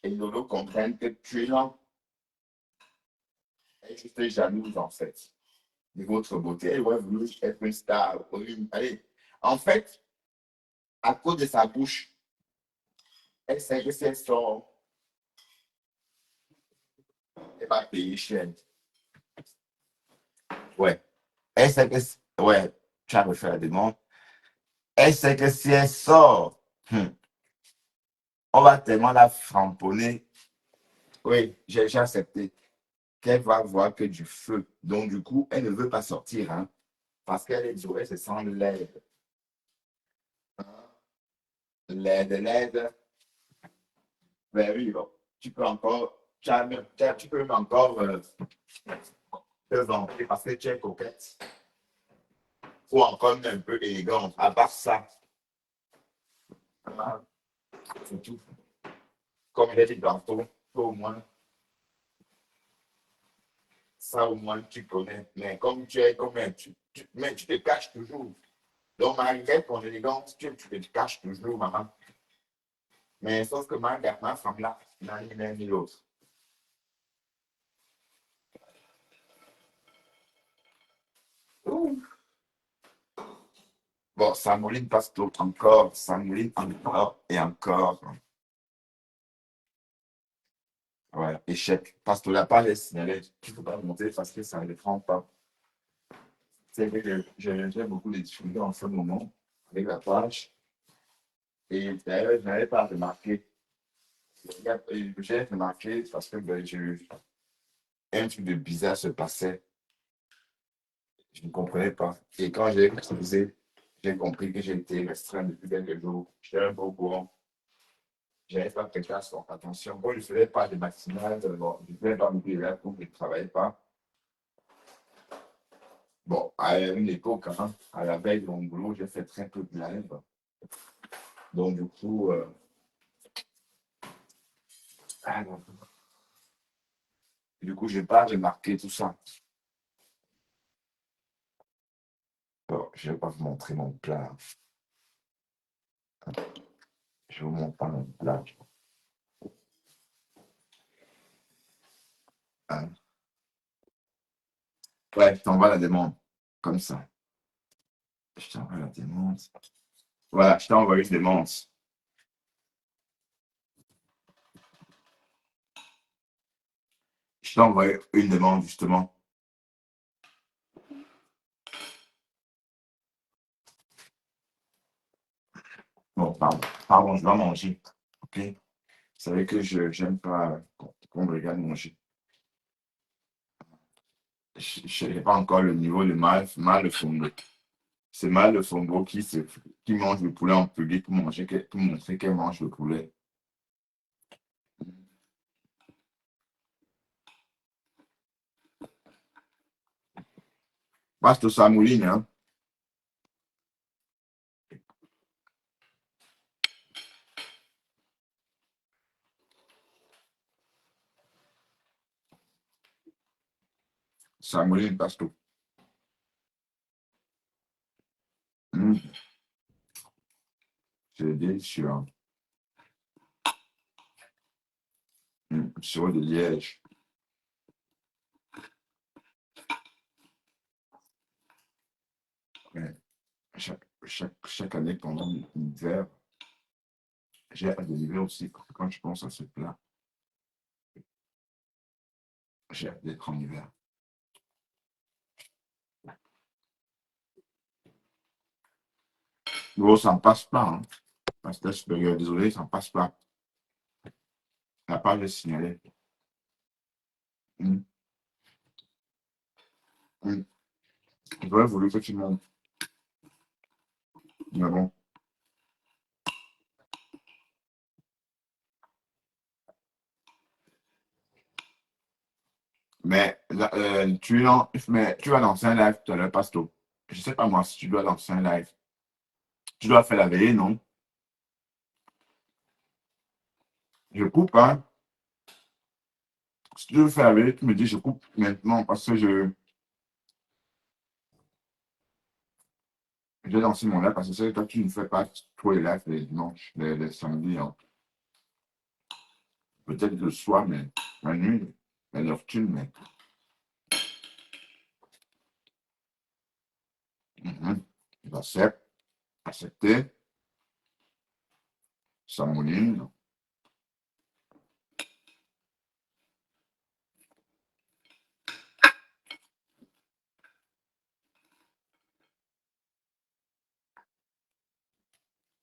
et Lolo comprennent que tu es là. Elle est juste jalouse, en fait, de votre beauté. Elle aurait voulu être une star. Allez, en fait, à cause de sa bouche, elle sait que si elle sort, elle va payer cher. Ouais. Elle sait que, ouais, tu as refait la demande. Elle sait que si elle sort, on va tellement la framponner. Oui, j'ai accepté. Qu'elle va voir que du feu. Donc, du coup, elle ne veut pas sortir, hein, parce qu'elle est douée, elle se sent laide. Laide, laide. Ben oui, bon, tu peux encore, tu peux encore te vanter parce que tu es coquette ou encore un peu élégante. À part ça, hein, c'est tout. Comme il a dit tantôt, au moins, ça au moins tu connais. Mais comme tu es comme un, mais tu te caches toujours. Donc, malgré ton élégance, tu te caches toujours, maman. Mais sauf que ma femme là, n'a ni l'un ni l'autre. Bon, ça mouline passe tout encore, ça mouline encore et encore. Ouais, échec. Parce que la page est signalée. Il ne faut pas monter parce que ça ne le prend pas. C'est vrai que j'ai beaucoup de difficultés en ce moment avec la page. Et d'ailleurs, je n'avais pas remarqué. J'ai remarqué parce que un truc de bizarre se passait. Je ne comprenais pas. Et quand j'ai utilisé, j'ai compris que j'ai été restreint depuis quelques jours. J'étais un peu au courant. Je n'avais pas prêté attention. Bon, je ne faisais pas de maximales. Bon, je ne faisais pas beaucoup de live, donc je ne travaillais pas. Bon, à une époque, hein, à la veille de mon boulot, j'ai fait très peu de live. Donc, du coup, non. Je n'ai pas remarqué tout ça. Bon, je ne vais pas vous montrer mon plat. Je vous montre pas mon plat. Hein. Ouais, je t'envoie la demande. Comme ça. Je t'envoie la demande. Voilà, je t'ai envoyé une demande. Je t'ai envoyé une demande, justement. Bon, pardon. Pardon, je dois manger. OK? Vous savez que je n'aime pas qu'on me regarde manger. Je n'ai pas encore le niveau de mal le fondé. C'est mal le Fongo qui mange le poulet en public pour manger, pour montrer qu'elle mange le poulet. Parce ça mouline, hein. Ça mouline, parce que. C'est délicieux. Hein. Sur de liège. Ouais. Chaque année, pendant l'hiver, j'ai à délivrer aussi quand je pense à ce plat. J'ai hâte d'être en hiver. Bon, ça ne passe pas. Hein. Pasteur supérieur, désolé, ça ne passe pas. La page est signalée. J'aurais voulu que tu montes. Mais bon. Mais tu vas lancer un live tout à l'heure, Pasto. Je ne sais pas moi si tu dois lancer un live. Tu dois faire la veillée, non? Je coupe, hein? Si tu veux faire la veillée, tu me dis je coupe maintenant parce que je vais lancer mon live parce que toi, tu ne fais pas trop les lives les dimanches, les samedis. Hein. Peut-être le soir, mais la nuit, la nocturne, mais. Accepter. Samoline.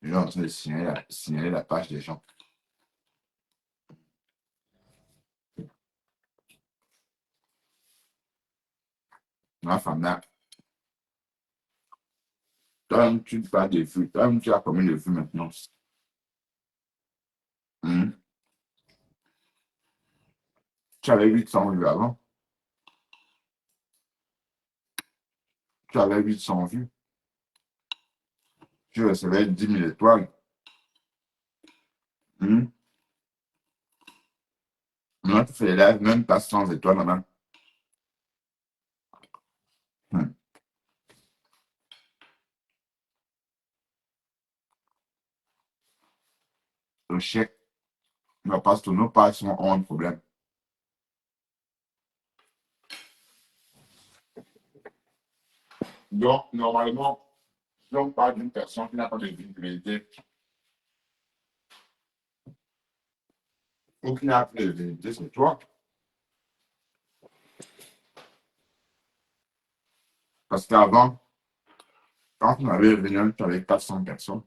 Je suis en train de signaler la page des gens. Ma femme là. Toi, tu parles de vues. Toi, tu as combien de vues maintenant? Tu avais 800 vues avant. Tu avais 800 vues. Tu recevais 10 000 étoiles. Maintenant, tu fais les lives, même pas 100 étoiles maintenant. Le chèque ne passe tous nos pages sont un problème. Donc, normalement, si on parle d'une personne qui n'a pas de visibilité ou qui n'a plus de visibilité, c'est toi. Parce qu'avant, quand on avait revenu avec 400 personnes,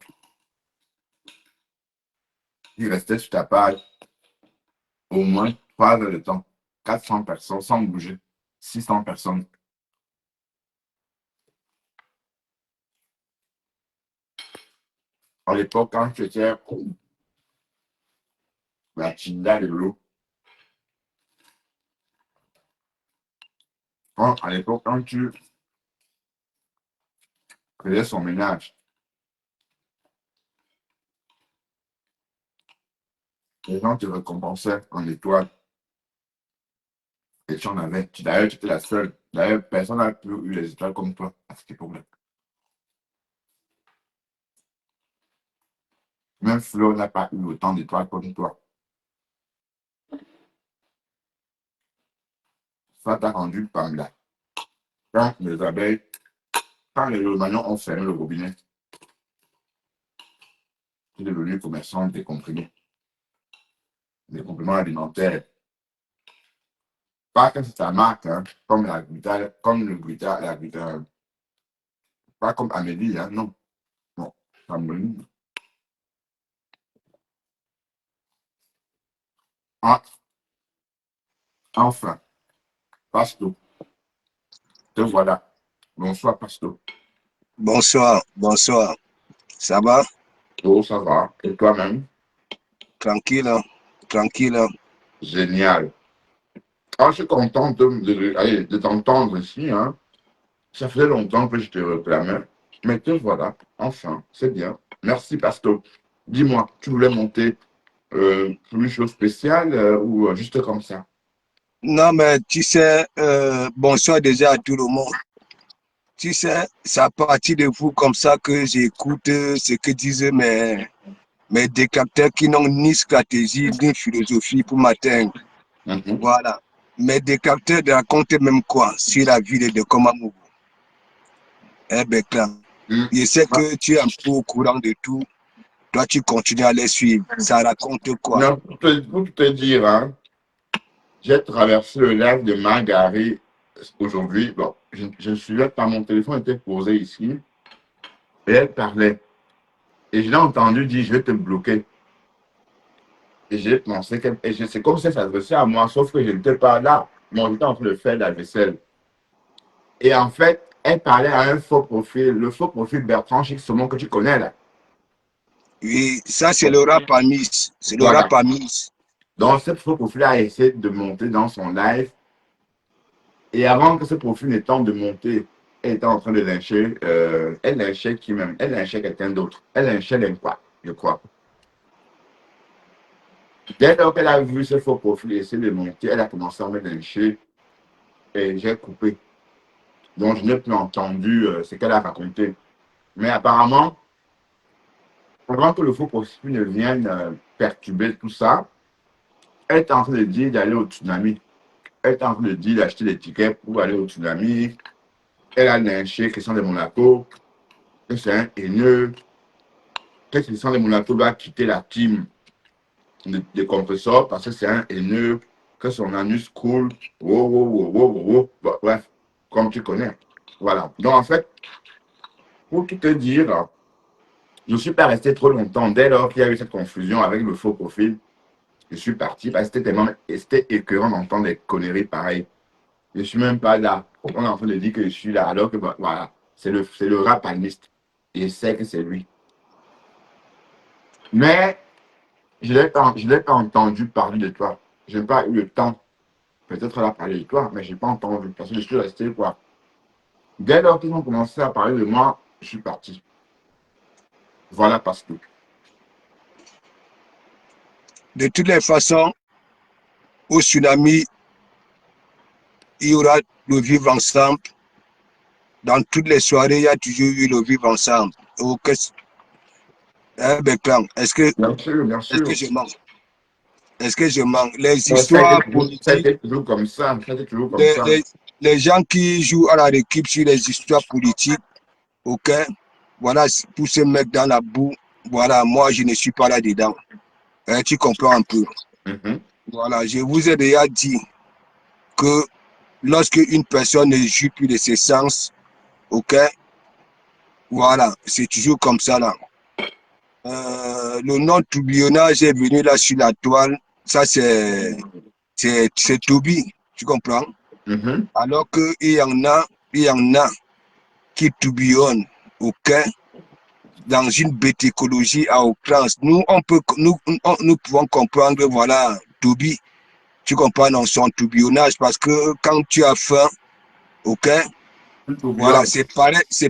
il restait sur ta page au moins 3 heures de temps. 400 personnes sans bouger. 600 personnes. À l'époque, quand tu étais la Tinda de l'eau, à l'époque, quand tu faisais son ménage, les gens te récompensaient en étoiles. Et tu en avais. D'ailleurs, tu étais la seule. D'ailleurs, personne n'a plus eu les étoiles comme toi à cette époque-là. Même Flo n'a pas eu autant d'étoiles comme toi. Ça t'a rendu Pamela. Quand les abeilles, quand les Romagnons ont fermé le robinet, tu es devenu commerçant des comprimés. Des compléments alimentaires. Pas que c'est ta marque, hein, comme la Glutta, comme le Glutta, la Glutta. Pas comme Amélie, hein, non. Non, Cameroun. Ah, enfin, Pasto. Te voilà. Bonsoir, Pasto. Bonsoir, bonsoir. Ça va? Oh, ça va. Et toi-même? Tranquille, hein? Tranquille. Hein? Génial. Ah, je suis content de t'entendre ici. Hein. Ça faisait longtemps que je te réclamais. Mais te voilà. Enfin, c'est bien. Merci, Pasto. Dis-moi, tu voulais monter pour une chose spéciale ou juste comme ça? Non, mais tu sais, bonsoir déjà à tout le monde. Tu sais, c'est à partir de vous comme ça que j'écoute ce que disent mes détracteurs qui n'ont ni stratégie ni philosophie pour m'atteindre. Voilà. Mes détracteurs racontent même quoi sur la ville de Komamou. Eh bien, clair. Je sais que tu es un peu au courant de tout. Toi, tu continues à les suivre. Ça raconte quoi? Non, pour te dire, hein, j'ai traversé le lac de Margary aujourd'hui. Bon, je ne suivais pas, mon téléphone était posé ici. Et elle parlait. Et je l'ai entendu dire, je vais te bloquer. Et j'ai pensé que c'est comme si elle s'adressait à moi, sauf que je n'étais pas là. Moi, j'étais en train de faire la vaisselle. Et en fait, elle parlait à un faux profil, le faux profil Bertrand Chixomon que tu connais là. Oui, ça c'est le rap à Miss. C'est le Voilà. rap à Miss. Donc, ce faux profil a essayé de monter dans son live. Et avant que ce profil n'ait temps de monter, elle était en train de lyncher. Elle lynchait qui même? Elle lynchait quelqu'un d'autre. Elle lynchait l'Inqua, je crois. Dès lors qu'elle a vu ce faux profil essayer de monter, elle a commencé à me lyncher et j'ai coupé. Donc, je n'ai plus entendu ce qu'elle a raconté. Mais apparemment, avant que le faux profil ne vienne perturber tout ça, elle est en train de dire d'aller au tsunami. Elle est en train de dire d'acheter des tickets pour aller au tsunami. Elle a lynché Christian de Monaco, que c'est un haineux, que Christian de Monaco doit quitter la team de compresseurs parce que c'est un haineux, que son anus coule. Wow, wow, wow, wow, wow. Bon, bref, comme tu connais. Voilà. Donc, en fait, pour tout te dire, je ne suis pas resté trop longtemps. Dès lors qu'il y a eu cette confusion avec le faux profil, je suis parti parce que c'était écœurant d'entendre des conneries pareilles. Je ne suis même pas là. On est en train de dire que je suis là, alors que bah, voilà, c'est le rapaliste. Et je sais que c'est lui. Mais je ne l'ai pas entendu parler de toi. Je n'ai pas eu le temps, peut-être là, parler de toi, mais je n'ai pas entendu. Parce que je suis resté quoi. Dès lors qu'ils ont commencé à parler de moi, je suis parti. Voilà parce que. De toutes les façons, au tsunami, il y aura le vivre ensemble. Dans toutes les soirées, il y a toujours eu le vivre ensemble. Bertrand, est-ce que Bien sûr, bien sûr. je mens? Est-ce que je mens? Les Ça histoires a politiques, été toujours comme ça. Ça a été toujours comme ça. les gens qui jouent à la récup sur les histoires politiques, ok, voilà, pour se mettre dans la boue, voilà, moi je ne suis pas là-dedans. Tu comprends un peu. Mhm. Voilà, je vous ai déjà dit que lorsque une personne ne joue plus de ses sens, ok, voilà, c'est toujours comme ça là. Le nom tourbillonnage est venu là sur la toile, ça c'est Toby, tu comprends? Mhm. Alors qu'il y en a qui tourbillonnent, ok, dans une bête écologie à outrance. Nous pouvons comprendre, voilà, Toby, tu comprends dans son tourbillonnage parce que quand tu as faim, ok, voilà, c'est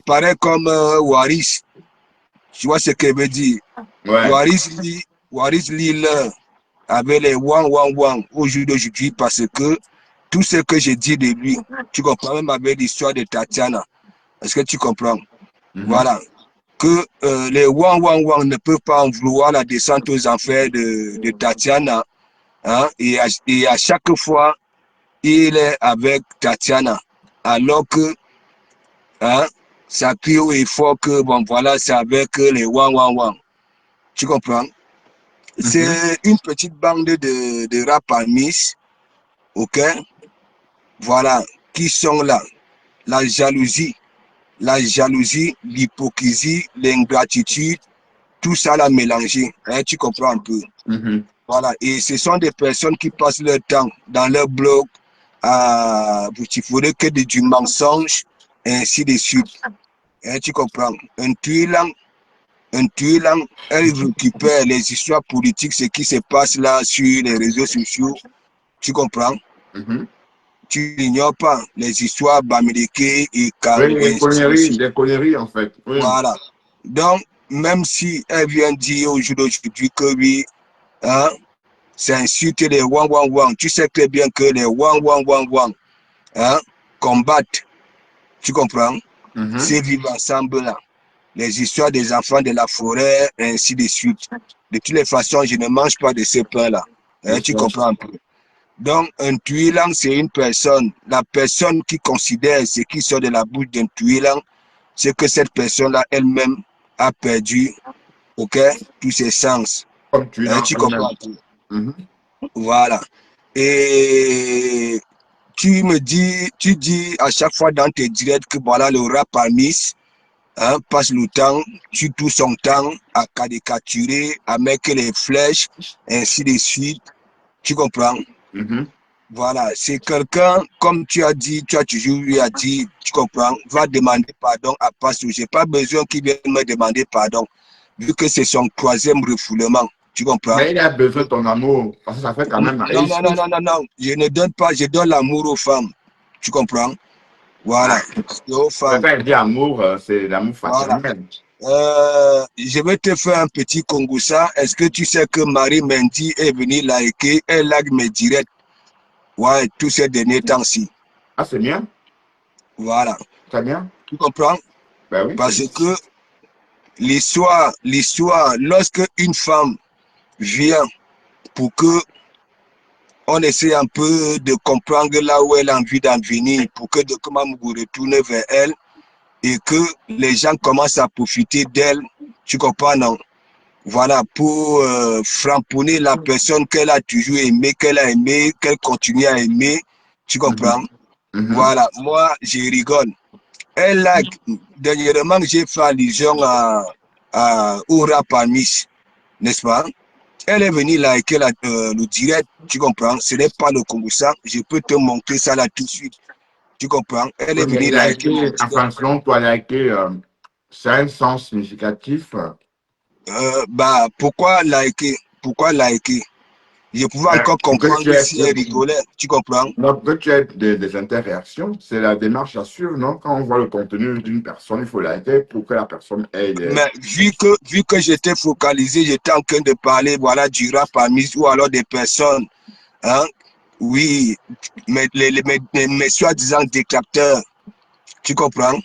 pareil comme Waris. Tu vois ce que veut dire? Ouais. Waris lit l'heure avec les wang wang wang au jour d'aujourd'hui parce que tout ce que j'ai dit de lui, tu comprends même avec l'histoire de Tatiana. Est-ce que tu comprends? Mhm. Voilà. Que les wang wang wang ne peuvent pas en vouloir la descente aux enfers de Tatiana. Hein, et à chaque fois, il est avec Tatiana. Alors que hein, ça crie haut et fort que bon voilà, c'est avec les wang wang wang. Tu comprends? C'est une petite bande de rap à Nice, ok? Voilà, qui sont là. La jalousie, l'hypocrisie, l'ingratitude, tout ça l'a mélangé. Hein, tu comprends un peu? Mhm. Voilà, et ce sont des personnes qui passent leur temps dans leur blog à boutifoler que du mensonge, ainsi de suite. Hein, tu comprends? Un tuilant, elle récupère les histoires politiques, ce qui se passe là sur les réseaux sociaux. Tu comprends? Mhm. Tu n'ignores pas les histoires Bamileke et Kang, Oui, ainsi de suite. des conneries en fait. Oui. Voilà. Donc, même si elle vient dire au jour d'aujourd'hui que oui, hein, c'est insulter les wang wang wang, tu sais très bien que les wang wang wang wang hein, combattent. Tu comprends? Mhm. C'est vivre ensemble là. Les histoires des enfants de la forêt, ainsi de suite. De toutes les façons, je ne mange pas de ce pain-là. Hein, tu comprends un peu. Donc, un tuilan, c'est une personne. La personne qui considère ce qui sort de la bouche d'un tuilan, c'est que cette personne-là elle-même a perdu, ok, tous ses sens. Comme tu es Hein, dans tu elle-même. comprends un peu. Mhm. Voilà. Et tu dis à chaque fois dans tes directs que voilà, le rap Miss passe le temps, tu tout son temps à caricaturer, à mettre les flèches, ainsi de suite. Tu comprends? Voilà, c'est quelqu'un, comme tu as dit, tu as toujours lui a dit, tu comprends, va demander pardon à Pastor. Je n'ai pas besoin qu'il vienne me demander pardon, vu que c'est son troisième refoulement. Tu comprends? Mais il a besoin de ton amour, parce que ça fait quand même Non, réussir. non. Je ne donne pas, je donne l'amour aux femmes. Tu comprends? Voilà. Aux femmes. Quand il dit amour, c'est l'amour Voilà. fraternel. Je vais te faire un petit Kongoussa. Est-ce que tu sais que Marie Mendy est venue liker, elle like mes directs? Ouais, tous ces derniers temps-ci. Ah, c'est bien. Voilà. Très bien. Tu comprends? Ben oui. Parce que l'histoire, lorsque une femme vient pour que on essaie un peu de comprendre là où elle a envie d'en venir, pour que de comment vous retourner vers elle et que les gens commencent à profiter d'elle, tu comprends, non? Voilà, pour framponner la personne qu'elle a toujours aimée, qu'elle continue à aimer, tu comprends? Voilà, moi, je rigole. Elle like, dernièrement, j'ai fait allusion au rap Miss, n'est-ce pas? Elle est venue liker le direct, tu comprends? Ce n'est pas le Kongoussa, je peux te montrer ça là tout de suite, tu comprends? Elle est venue liker. Enfin, selon toi, liker, c'est un sens significatif. Bah, pourquoi liker? Pourquoi liker? Je pouvais encore comprendre si elle rigolait, tu comprends? Non, peut tu as des interréactions, c'est la démarche à suivre, non? Quand on voit le contenu d'une personne, il faut liker pour que la personne ait les... Mais vu que j'étais focalisé, j'étais en train de parler, voilà, du rap Miss ou alors des personnes, hein? Oui, mes soi-disant détracteurs, tu comprends?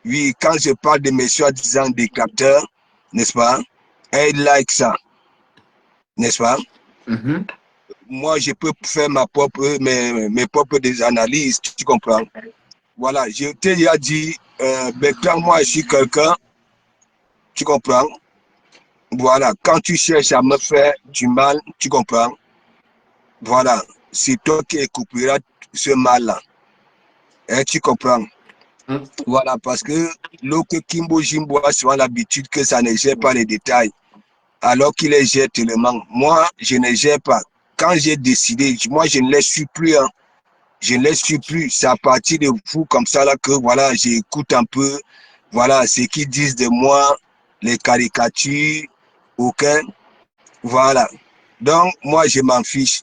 Oui, quand je parle de mes soi-disant détracteurs, n'est-ce pas? Elle like ça, n'est-ce pas? Moi, je peux faire mes propres des analyses, tu comprends? Voilà, je t'ai déjà dit, Bertrand, moi, je suis quelqu'un, tu comprends? Voilà, quand tu cherches à me faire du mal, tu comprends? Voilà, c'est toi qui couperas ce mal-là. Hein, tu comprends? Voilà, parce que l'eau que Kimbo Jimbo a souvent l'habitude que ça ne gère pas les détails, alors qu'il les gère tellement. Moi, je ne gère pas. Quand j'ai décidé, moi, je ne les suis plus. Hein. Je ne les suis plus. C'est à partir de vous comme ça là que voilà, j'écoute un peu, voilà, ce qu'ils disent de moi, les caricatures, ok? Voilà. Donc, moi, je m'en fiche.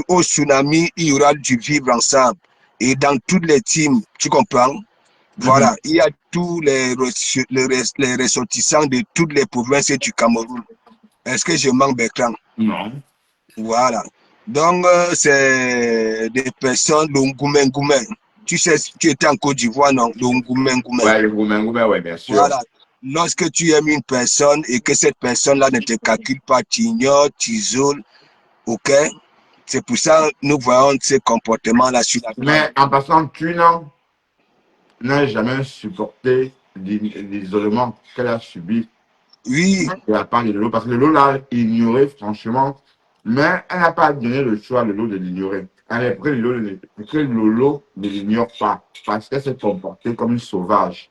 Au tsunami, il y aura du vivre ensemble. Et dans toutes les teams, tu comprends? Voilà, il y a tous les ressortissants de toutes les provinces du Cameroun. Est-ce que je manque Bertrand? Non. Voilà. Donc, c'est des personnes, l'Ongoumen Goumen. Tu sais, tu étais en Côte d'Ivoire, non? L'Ongoumen Goumen. Ouais, le Goumen, ouais, bien sûr. Voilà. Lorsque tu aimes une personne et que cette personne-là ne te calcule pas, tu ignores, tu isoles, ok? C'est pour ça que nous voyons ces comportements-là sur la Mais en passant, tu n'as jamais supporté l'isolement qu'elle a subi. Oui. De la part de Lolo, parce que Lolo l'a ignoré, franchement. Mais elle n'a pas donné le choix, Lolo, de l'ignorer. Elle a pris Lolo ne l'ignore pas, parce qu'elle s'est comportée comme une sauvage.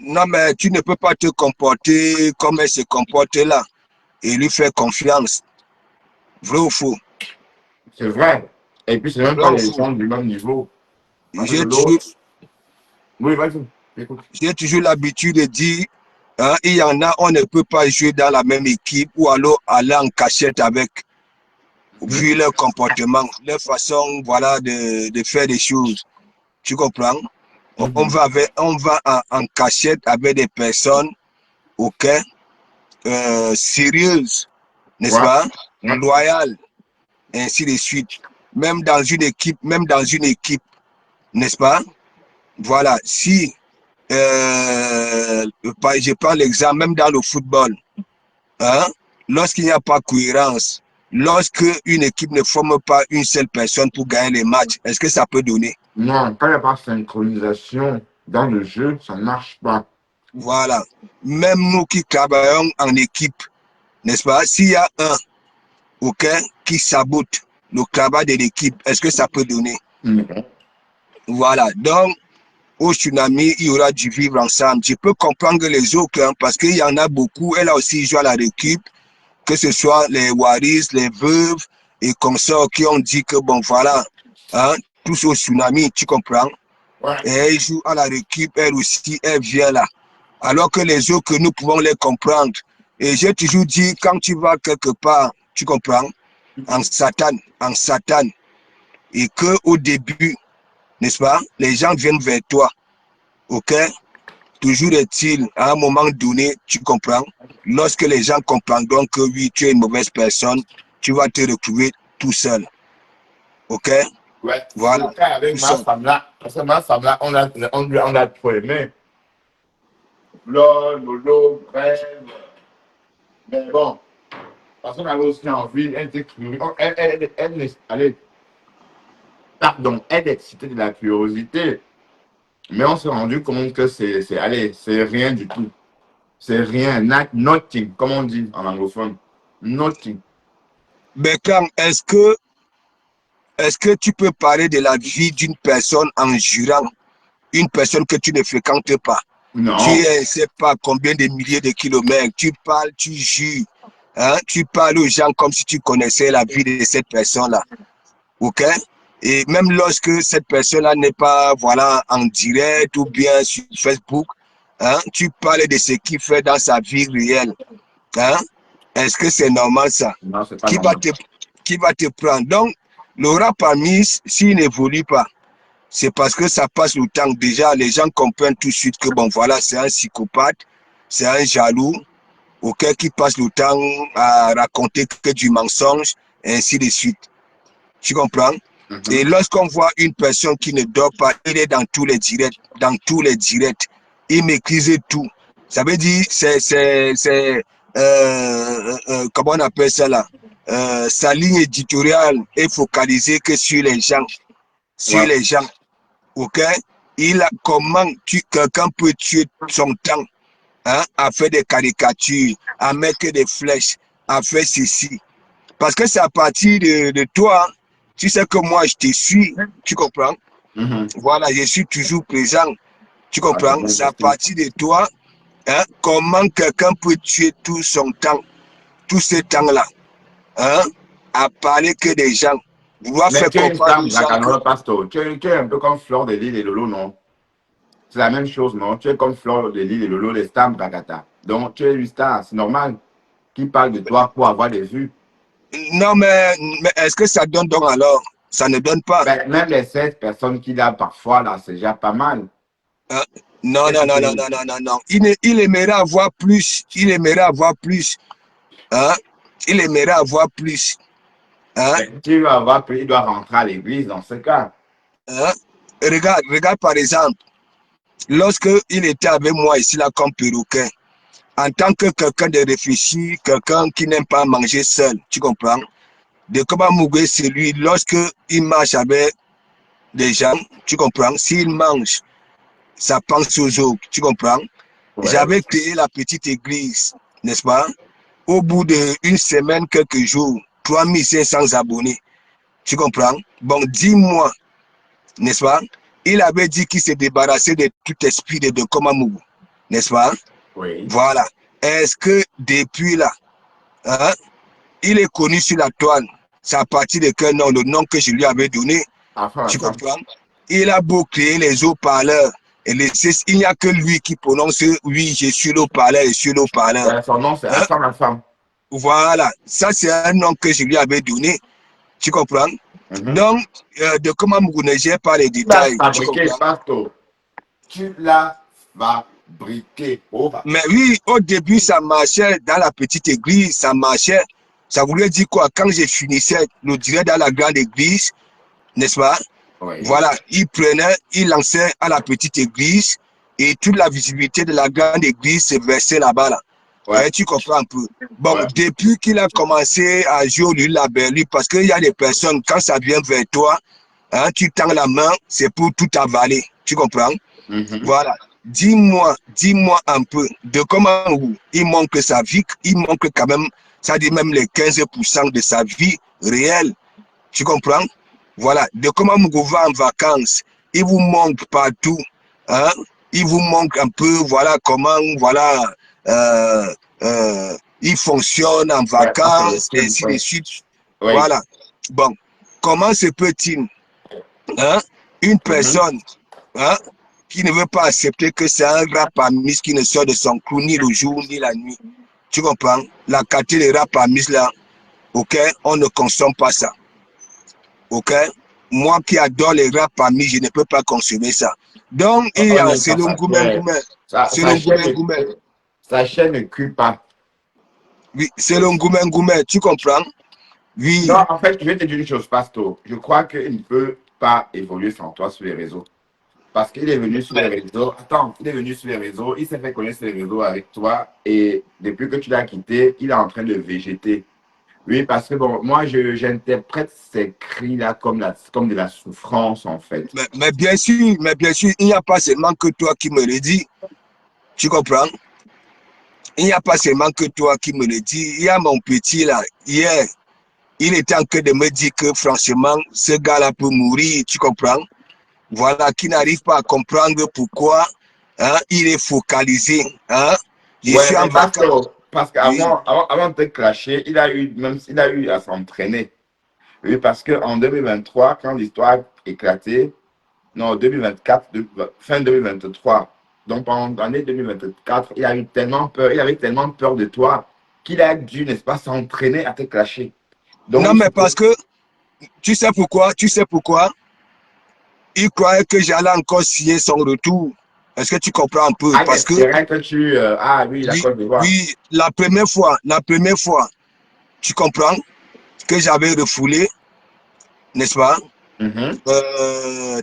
Non, mais tu ne peux pas te comporter comme elle se comporte là et lui faire confiance. Vrai ou faux? C'est vrai. Et puis, c'est même pas les gens du même niveau. Oui, vas-y, écoute. J'ai toujours l'habitude de dire, hein, il y en a, on ne peut pas jouer dans la même équipe ou alors aller en cachette avec, vu leur comportement, leur façon, voilà, de faire des choses. Tu comprends? On va en cachette avec des personnes, ok, sérieuses, n'est-ce pas? Loyales, ainsi de suite. Même dans une équipe, n'est-ce pas? Voilà, si je prends l'exemple, même dans le football, hein, lorsqu'il n'y a pas cohérence, lorsque une équipe ne forme pas une seule personne pour gagner les matchs, est-ce que ça peut donner? Non, quand il n'y a pas de synchronisation dans le jeu, ça ne marche pas. Voilà. Même nous qui travaillons en équipe, n'est-ce pas? S'il y a un, ok, qui sabote, le travail de l'équipe, est-ce que ça peut donner? Mhm. Voilà. Donc, au tsunami, il y aura du vivre ensemble. Je peux comprendre les autres, hein, parce qu'il y en a beaucoup. Elle a aussi joué à la récup, que ce soit les Waris, les veuves et consorts qui ont dit que, bon, voilà, hein, tous au tsunami, tu comprends? Ouais. Et elle joue à la récup, elle aussi, elle vient là. Alors que les autres, nous pouvons les comprendre. Et j'ai toujours dit, quand tu vas quelque part, tu comprends, en Satan, et que au début, n'est-ce pas, les gens viennent vers toi, ok? Toujours est-il, à un moment donné, tu comprends, lorsque les gens comprendront que oui, tu es une mauvaise personne, tu vas te retrouver tout seul, ok? Ouais, c'est le Voilà. cas avec ma femme là. Parce que ma femme là, on l'a trop aimé. Lolo, bref. Mais bon, parce qu'on avait aussi envie, elle était curieuse. Allez, pardon, elle excitait de la curiosité. Mais on s'est rendu compte que allez, c'est rien du tout. C'est rien, nothing, comme on dit en anglophone. Nothing. Bekam, est-ce que tu peux parler de la vie d'une personne en jurant une personne que tu ne fréquentes pas? Non. Tu es, je ne sais pas combien de milliers de kilomètres, tu parles, tu jures, hein? Tu parles aux gens comme si tu connaissais la vie de cette personne-là, ok? Et même lorsque cette personne-là n'est pas, voilà, en direct ou bien sur Facebook, hein? Tu parles de ce qu'il fait dans sa vie réelle, hein? Est-ce que c'est normal ça? Non, c'est pas Qui va normal. qui va te prendre? Donc, le rap parmi, s'il n'évolue pas, c'est parce que ça passe le temps. Déjà, les gens comprennent tout de suite que, bon, voilà, c'est un psychopathe, c'est un jaloux, auquel qui passe le temps à raconter que du mensonge, et ainsi de suite. Tu comprends? Et lorsqu'on voit une personne qui ne dort pas, il est dans tous les directs, il maîtrise tout. Ça veut dire, comment on appelle ça là? Sa ligne éditoriale est focalisée que sur les gens, Ouais. ok? Comment quelqu'un peut tuer son temps, hein, à faire des caricatures, à mettre des flèches, à faire ceci. Parce que c'est à partir de toi, tu sais que moi je te suis, tu comprends? Voilà, je suis toujours présent, tu comprends? C'est à partir de toi, hein, comment quelqu'un peut tuer tout son temps, tout ce temps-là, hein, à parler que des gens. Vouloir Mais faire tu es une comprendre femme, aux gens que... Draganora Pastor. Tu es un peu comme Fleur de Lille et Lolo, non? C'est la même chose, non? Tu es comme Fleur de Lille et Lolo, les stars Dragata. Donc, tu es une star, c'est normal qu'ils parlent de toi pour avoir des vues. Non, mais est-ce que ça donne donc alors? Ça ne donne pas. Ben, même les 16 personnes qu'il a parfois, là, c'est déjà pas mal. Hein? Non. Il aimerait avoir plus. Hein? Il aimerait avoir plus. Hein? Ben, tu vas avoir, il doit rentrer à l'église dans ce cas. Hein? Regarde par exemple, lorsque il était avec moi ici là comme perroquet, en tant que quelqu'un de réfléchi, quelqu'un qui n'aime pas manger seul, tu comprends? De comment Mougoué, c'est lui, lorsque il marche avec des gens, tu comprends? S'il mange, ça pense aux autres, tu comprends? Ouais. J'avais créé la petite église, n'est-ce pas? Au bout d'une semaine, quelques jours, 3500 abonnés, tu comprends? Bon, dis-moi, n'est-ce pas? Il avait dit qu'il s'est débarrassé de tout esprit de Komamougou, n'est-ce pas? Oui. Voilà. Est-ce que depuis là, hein, il est connu sur la toile? C'est à partir de quel nom? Le nom que je lui avais donné. Enfin, Tu comprends? Il a beau créer les haut-parleurs. Il n'y a que lui qui prononce oui, je suis l'eau-parleur, je suis l'eau-parleur. Ouais, son nom, c'est la femme. Voilà. Ça, c'est un nom que je lui avais donné. Tu comprends? Donc, de comment Mougou ne gère pas les détails. Tu comprends? Tu l'as fabriqué. Oh. Mais oui, au début, ça marchait dans la petite église, ça marchait. Ça voulait dire quoi? Quand je finissais le direct dans la grande église, n'est-ce pas? Oui. Voilà, il lançait à la petite église et toute la visibilité de la grande église se versait là-bas. Là. Ouais. Tu comprends un peu. Bon, ouais. Depuis qu'il a commencé à jouer au labelli, parce qu'il y a des personnes, quand ça vient vers toi, hein, tu tends la main, c'est pour tout avaler. Tu comprends? Voilà. Dis-moi un peu de comment il manque sa vie, il manque quand même, ça dit même les 15% de sa vie réelle. Tu comprends? Voilà. De comment vous va en vacances, il vous montre partout. Hein? Il vous montre un peu, voilà, comment, voilà, il fonctionne en Ouais, pasteur, vacances, et ainsi de oui. suite. Oui. Voilà. Bon. Comment se peut-il, hein, une personne, hein, qui ne veut pas accepter que c'est un rap amis qui ne sort de son clou ni le jour ni la nuit? Tu comprends? La qualité de rap amis là, ok, on ne consomme pas ça. Ok? Moi qui adore les rap amis, je ne peux pas consommer ça. Donc, il y On a n'aime pas selon ça. Goumen Ouais. Goumen. Sa Selon Goumen chaîne, Goumen. sa chaîne ne cue pas. Oui, selon Goumen Goumen, tu comprends? Non, Oui. en fait, je vais te dire une chose, Pasto. Je crois qu'il ne peut pas évoluer sans toi sur les réseaux. Parce qu'il est venu sur les réseaux. Attends, il est venu sur les réseaux. Il s'est fait connaître sur les réseaux avec toi. Et depuis que tu l'as quitté, il est en train de végéter. Oui, parce que bon, moi, j'interprète ces cris-là comme de la souffrance, en fait. Mais bien sûr, il n'y a pas seulement que toi qui me le dis. Tu comprends? Il n'y a pas seulement que toi qui me le dis. Il y a mon petit là, hier, il était en train de me dire que franchement, ce gars-là peut mourir, tu comprends? Voilà, qui n'arrive pas à comprendre pourquoi, hein, il est focalisé. Hein? Je Ouais, suis en mais vacances. parce Oui, qu'avant de te clasher, il a eu à s'entraîner. Oui, parce qu'en 2023, quand l'histoire a éclaté, non, 2024, fin 2023, donc pendant l'année 2024, il a eu tellement peur, il avait tellement peur de toi qu'il a dû, n'est-ce pas, s'entraîner à te clasher. Donc, non, il mais faut que... parce que, tu sais pourquoi? Tu sais pourquoi? Il croyait que j'allais encore signer son retour. Est-ce que tu comprends un peu? Ah, il Parce que, espérait que tu... ah oui, oui, d'accord, je vois. oui, la première fois, tu comprends, que j'avais refoulé, n'est-ce pas? Mhm,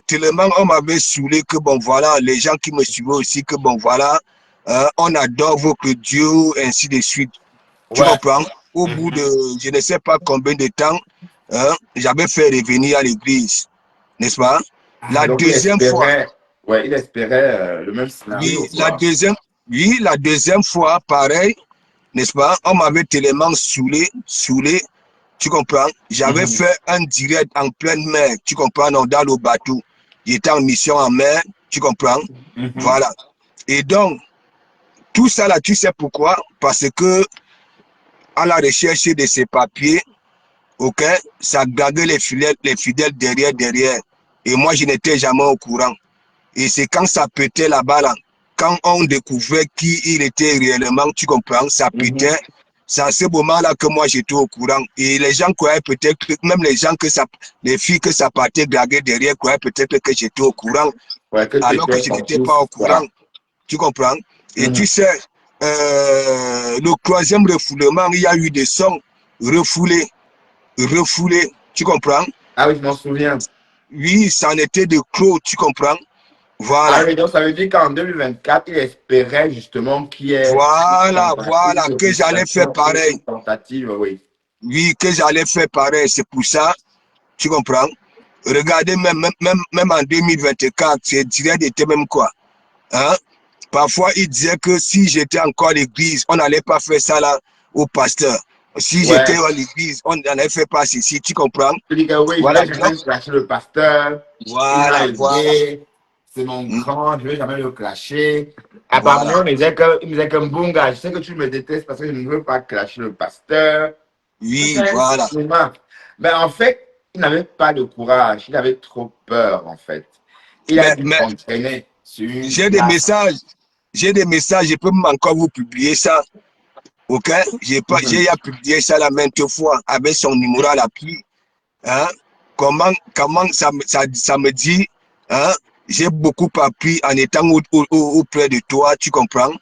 Tellement on m'avait saoulé que bon voilà, les gens qui me suivaient aussi, que bon voilà, on adore votre Dieu, ainsi de suite. Tu ouais. comprends? Au bout de Mhm. je ne sais pas combien de temps, hein, j'avais fait revenir à l'église, n'est-ce pas? Ah, La donc deuxième fois, il espérait le même scénario, oui, la quoi. deuxième, oui, la deuxième fois, pareil, n'est-ce pas? On m'avait tellement saoulé, tu comprends? J'avais Mhm, fait un direct en pleine mer, tu comprends, non, dans le bateau. J'étais en mission en mer, tu comprends? mhm. Voilà. Et donc, tout ça là, tu sais pourquoi? Parce que à la recherche de ces papiers, ok, ça gardait les fidèles derrière. Et moi, je n'étais jamais au courant. Et c'est quand ça pétait là-bas, là, quand on découvrait qui il était réellement, tu comprends, ça Mhm. pétait. C'est à ce moment-là que moi j'étais au courant. Et les gens croyaient peut-être, même les gens que ça, les filles que ça partait draguer derrière croyaient peut-être que j'étais au courant, Ouais, que tu alors que étais je n'étais pas au complice, courant. quoi. Tu comprends? Et tu Mhm. sais, le troisième refoulement, il y a eu des sons refoulés. Tu comprends? Ah oui, je m'en souviens. Oui, ça en était de clos, tu comprends? Ah Voilà. oui, donc ça veut dire qu'en 2024, il espérait justement qu'il y ait Voilà, que j'allais faire pareil. une tentative, oui. Oui, que j'allais faire pareil. C'est pour ça, tu comprends? Regardez, même en 2024, c'est direct était même quoi. Hein? Parfois, il disait que si j'étais encore à l'église, on n'allait pas faire ça là au pasteur. Si j'étais Ouais. à l'église, on n'allait faire pas ceci, tu comprends? Je dis que oui, je Voilà, vais jamais clasher le pasteur. Il m'a voilà. aidé. C'est mon grand, je ne vais jamais le clasher. Voilà. Apparemment, il me disait que Mbunga, je sais que tu me détestes parce que je ne veux pas clasher le pasteur. Oui, C'était un voilà. cinéma. Mais en fait, il n'avait pas de courage. Il avait trop peur, en fait. Il a dû Mais s'entraîner sur une j'ai des place. messages, je peux même encore vous publier ça. Ok? J'ai Mhm. publié ça là maintes fois avec son numéro à l'appui. Hein? Comment ça me dit, hein? J'ai beaucoup appris en étant auprès de toi, tu comprends?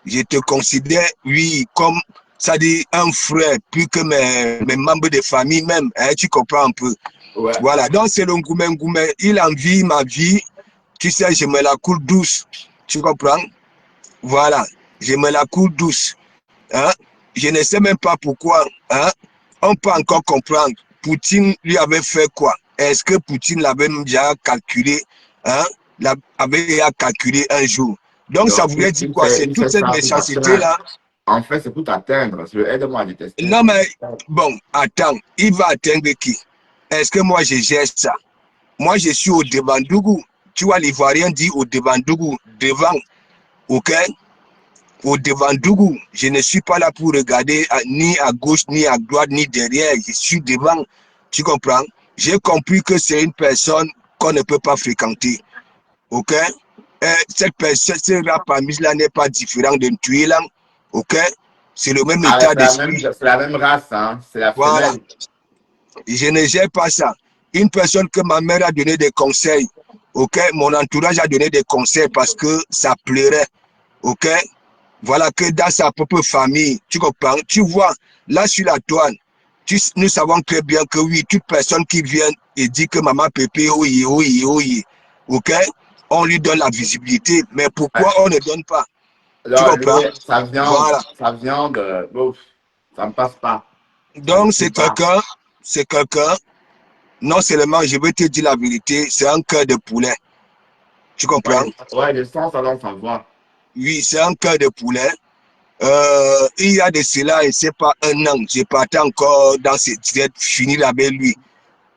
Je te considère, oui, comme ça dit un frère, plus que mes membres de famille même, hein? Tu comprends un peu? Ouais. Voilà, donc c'est le Ngoumen, il envie ma vie, tu sais, je me la coule douce, tu comprends? Voilà, je me la coule douce. Hein? Je ne sais même pas pourquoi. Hein? On peut encore comprendre. Poutine lui avait fait quoi? Est-ce que Poutine l'avait déjà calculé? Hein? Avait déjà calculé un jour. Donc ça Donc, voulait dire quoi? C'est il toute fait cette ça pour t'atteindre. méchanceté-là. En fait, c'est pour t'atteindre. C'est le aide-moi à détester. Non mais, bon, attends, il va atteindre qui? Est-ce que moi, je gère ça? Moi, je suis au Devandougou. Tu vois, l'Ivoirien dit au Devandougou, devant, ok? Au Devandougou. Je ne suis pas là pour regarder ni à gauche, ni à droite, ni derrière. Je suis devant. Tu comprends? J'ai compris que c'est une personne qu'on ne peut pas fréquenter. Ok? Cette personne, ce rap là n'est pas différent d'un tuer. Ok? C'est le même Ah, état d'esprit. c'est la même race, hein. C'est la Voilà. femelle. Je ne gère pas ça. Une personne que ma mère a donné des conseils. Ok? Mon entourage a donné des conseils parce que ça plairait. Ok? Voilà que dans sa propre famille, tu comprends? Tu vois, là sur la douane, nous savons très bien que oui, toute personne qui vient et dit que maman pépé, oui, oui, oui, ok? On lui donne la visibilité. Mais pourquoi Ouais. on ne donne pas? Tu Là, lui, comprends? Voilà. ça vient de. Ouf, ça me passe pas. Ça me Donc plaît pas. c'est quelqu'un, non seulement je vais te dire la vérité, c'est un cœur de poulet. Tu comprends? Ouais, le sens, ça dans sa voix. Oui, c'est un cœur de poulet. Il y a de cela, et c'est pas un an, je partais encore dans cette tête, finir avec lui.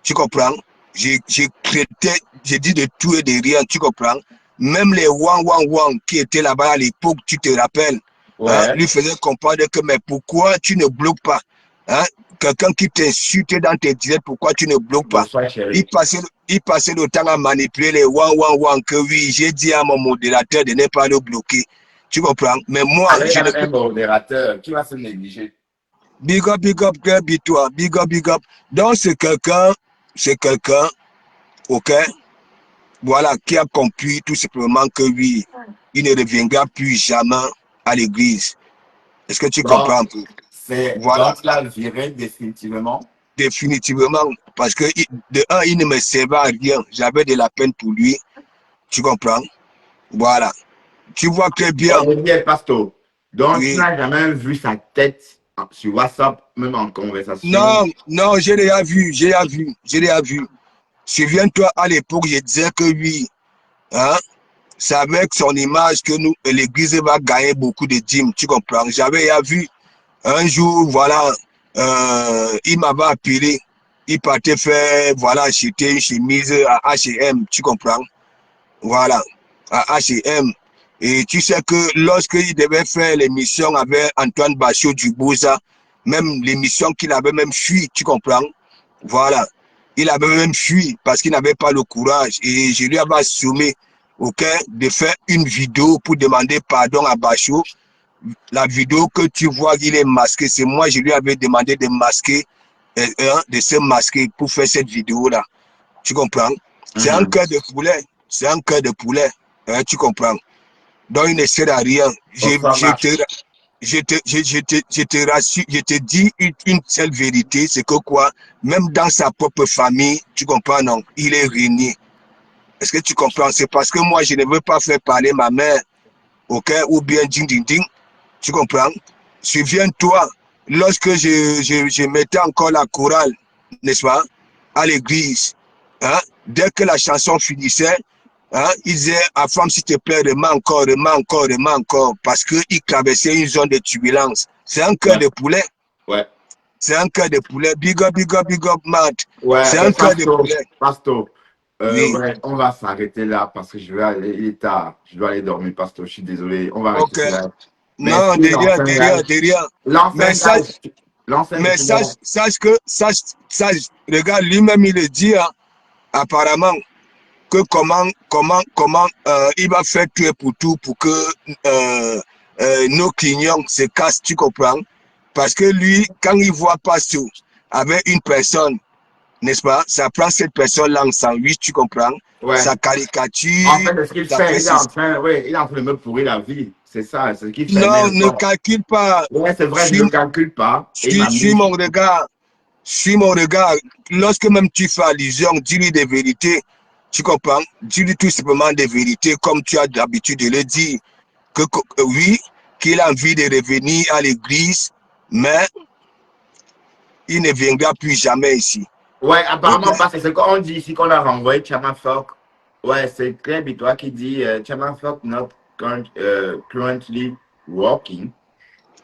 Tu comprends? J'ai traité, j'ai dit de tout et de rien, tu comprends? Même les Wang Wang Wang qui étaient là-bas à l'époque, tu te rappelles, hein, Ouais. lui faisaient comprendre que, mais pourquoi tu ne bloques pas? Hein? Quelqu'un qui t'insulte dans tes directs, pourquoi tu ne bloques pas? Bonsoir, chérie. Il passait le temps à manipuler les Wang Wang Wang, que oui, j'ai dit à mon modérateur de ne pas le bloquer. Tu comprends? Mais moi, Avec je ne un peux. modérateur, qui va se négliger? Big up, toi, big up. Donc, c'est quelqu'un, ok? Voilà, qui a compris tout simplement que oui, il ne reviendra plus jamais à l'église. Est-ce que tu Donc, comprends un peu? c'est Voilà, donc là, viré définitivement. définitivement. Parce que de un, il ne me servait à rien. J'avais de la peine pour lui. Tu comprends? Voilà. Tu vois très bien. On dit El Pasto. Donc, tu Oui. n'as jamais vu sa tête sur WhatsApp, même en conversation. Non, non, j'ai déjà vu. Souviens-toi, à l'époque, je disais que oui, hein, c'est avec son image que nous, l'église va gagner beaucoup de dîmes. Tu comprends? J'avais vu un jour, voilà, il m'avait appelé. Il partait faire, voilà, acheter une chemise à H&M, tu comprends? Voilà, à H&M. Et tu sais que lorsqu'il devait faire l'émission avec Antoine Bachot du Bouza, même l'émission qu'il avait même fui, tu comprends? Voilà. Il avait même fui parce qu'il n'avait pas le courage. Et je lui avais assumé, ok, de faire une vidéo pour demander pardon à Bachot. La vidéo que tu vois, il est masqué. C'est moi, je lui avais demandé de masquer, de se masquer pour faire cette vidéo-là. Tu comprends? C'est un cœur de poulet. C'est un cœur de poulet. Hein, tu comprends? Donc, il ne sert à rien. Bonsoir, Marc. Je te rassure, je te dis une seule vérité, c'est que quoi, même dans sa propre famille, tu comprends, non, il est régné. Est-ce que tu comprends? C'est parce que moi, je ne veux pas faire parler ma mère, ok, ou bien ding ding ding. Tu comprends? Souviens-toi, lorsque je mettais encore la chorale, n'est-ce pas, à l'église, hein, dès que la chanson finissait, hein, il disait à femme, s'il te plaît, remets encore, parce qu'il traversait une zone de turbulence. C'est un cœur Ouais. de poulet. Ouais. C'est un cœur de poulet. Big up, Matt. Ouais, C'est un mais cœur de poulet. Pasto, Oui. ouais, on va s'arrêter là parce que je vais aller, il est tard, je dois aller dormir, Pasto, je suis désolé, on va arrêter Ok. cela. Non, Merci, l'ancien gage. de rien. L'ancien Mais gage, l'ancien mais gage. sache, regarde, lui-même, il le dit, hein, apparemment, que comment il va faire tuer pour tout pour que nos clients se cassent, tu comprends? Parce que lui, quand il voit Pasto avec une personne, n'est-ce pas? Ça prend cette personne-là en sandwich, tu comprends? Ouais. Ça caricature, En fait, c'est ce qu'il ça fait, fait ceci. ouais, il est en train de me pourrir la vie. C'est ça, c'est ce qu'il fait. Non, Mais ne bon, calcule pas. ouais, c'est vrai, je Suis, ne calcule pas. Et il suis m'amuse. mon regard. Suis mon regard. Lorsque même tu fais allusion, dis-lui des vérités. Tu comprends? Dis-lui tout simplement des vérités, comme tu as d'habitude de le dire. Que oui, qu'il a envie de revenir à l'église, mais il ne viendra plus jamais ici. Ouais, Ok? apparemment, parce que c'est qu'on dit ici qu'on a renvoyé Chama Folk. Ouais, c'est très toi qui dit Chama Folk not currently working.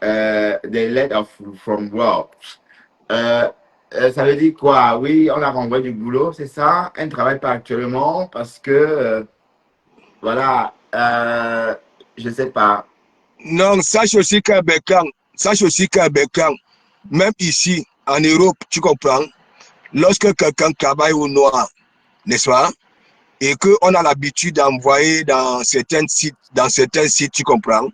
They let off from work. Ça veut dire quoi? Oui, on a renvoyé du boulot, c'est ça? Elle ne travaille pas actuellement parce que, voilà, je ne sais pas. Non, sache aussi qu'un Bécan, même ici, en Europe, tu comprends, lorsque quelqu'un travaille au noir, n'est-ce pas, et qu'on a l'habitude d'envoyer dans certains sites, tu comprends,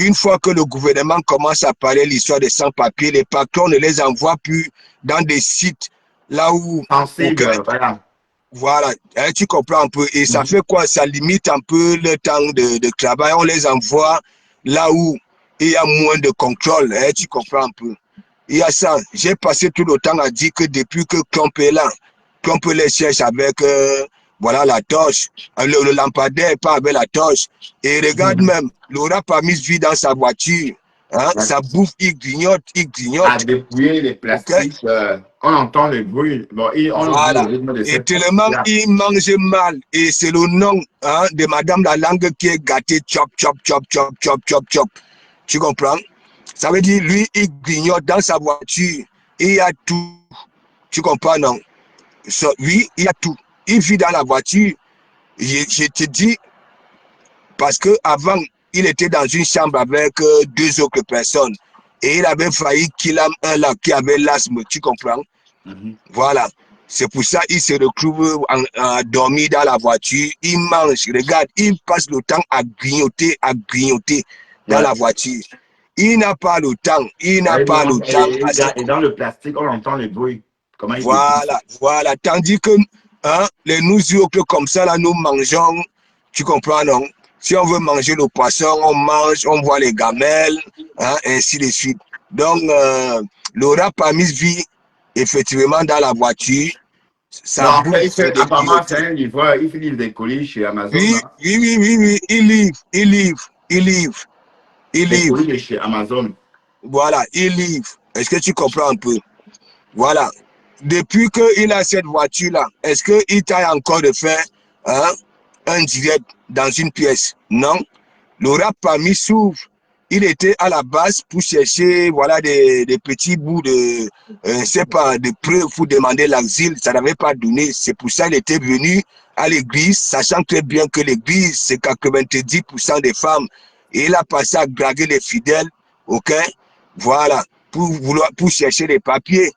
une fois que le gouvernement commence à parler l'histoire des sans-papiers, les patrons ne les envoient plus dans des sites là où, ok, Sensible, voilà. voilà, hein, tu comprends un peu. Et ça Mhm. fait quoi? Ça limite un peu le temps de travail. On les envoie là où il y a moins de contrôle, hein, tu comprends un peu. Il y a ça. J'ai passé tout le temps à dire que depuis que Trump est là, Trump les cherche avec voilà, la torche, le lampadaire, pas avec la torche. Et regarde Mhm. même, Laura Pamis vit dans sa voiture. Hein, Ouais. ça bouffe, il grignote, À il grignote. dépouiller les Ok? plastiques, on entend le bruit. Bon, on le dit Voilà. au rythme de Et cette tellement là. il mange mal. Et c'est le nom hein, de Madame la langue qui est gâtée. Chop, chop, chop, chop, chop, chop, chop. Tu comprends? Ça veut dire, lui, il grignote dans sa voiture. Il y a tout. Tu comprends, non? Oui, il y a tout. Il vit dans la voiture. Je te dis, parce que avant, il était dans une chambre avec deux autres personnes. Et il avait failli qu'il a un là qui avait l'asthme. Tu comprends? Mhm. Voilà. C'est pour ça qu'il se retrouve à dormir dans la voiture. Il mange, regarde, il passe le temps à grignoter dans Ouais. la voiture. Il n'a pas le temps, il n'a Ouais, pas le temps à se... et dans le plastique, on entend le bruit. Comment il dépouille. Voilà, voilà. Tandis que hein, les nous autres comme ça, là, nous mangeons, tu comprends, non? Si on veut manger le poisson, on mange, on voit les gamelles, hein, ainsi de suite. Donc, Laura Pamis vit effectivement dans la voiture. Non, Ça en fait, bouffe, c'est des apparemment, c'est grignotés. un livreur. Il fait livre des colis chez Amazon. Oui, Hein. oui, oui, oui, oui. Il Des livre. colis de chez Amazon. Voilà, il livre. Est-ce que tu comprends un peu? Voilà. Depuis qu'il a cette voiture-là, est-ce qu'il t'a encore de faire hein, un direct dans une pièce? Non. Le rap parmi s'ouvre. Il était à la base pour chercher voilà, des petits bouts de, c'est pas, de preuves pour demander l'asile. Ça n'avait pas donné. C'est pour ça qu'il était venu à l'église, sachant très bien que l'église, c'est 90% des femmes. Et il a passé à draguer les fidèles, ok? Voilà, pour chercher les papiers.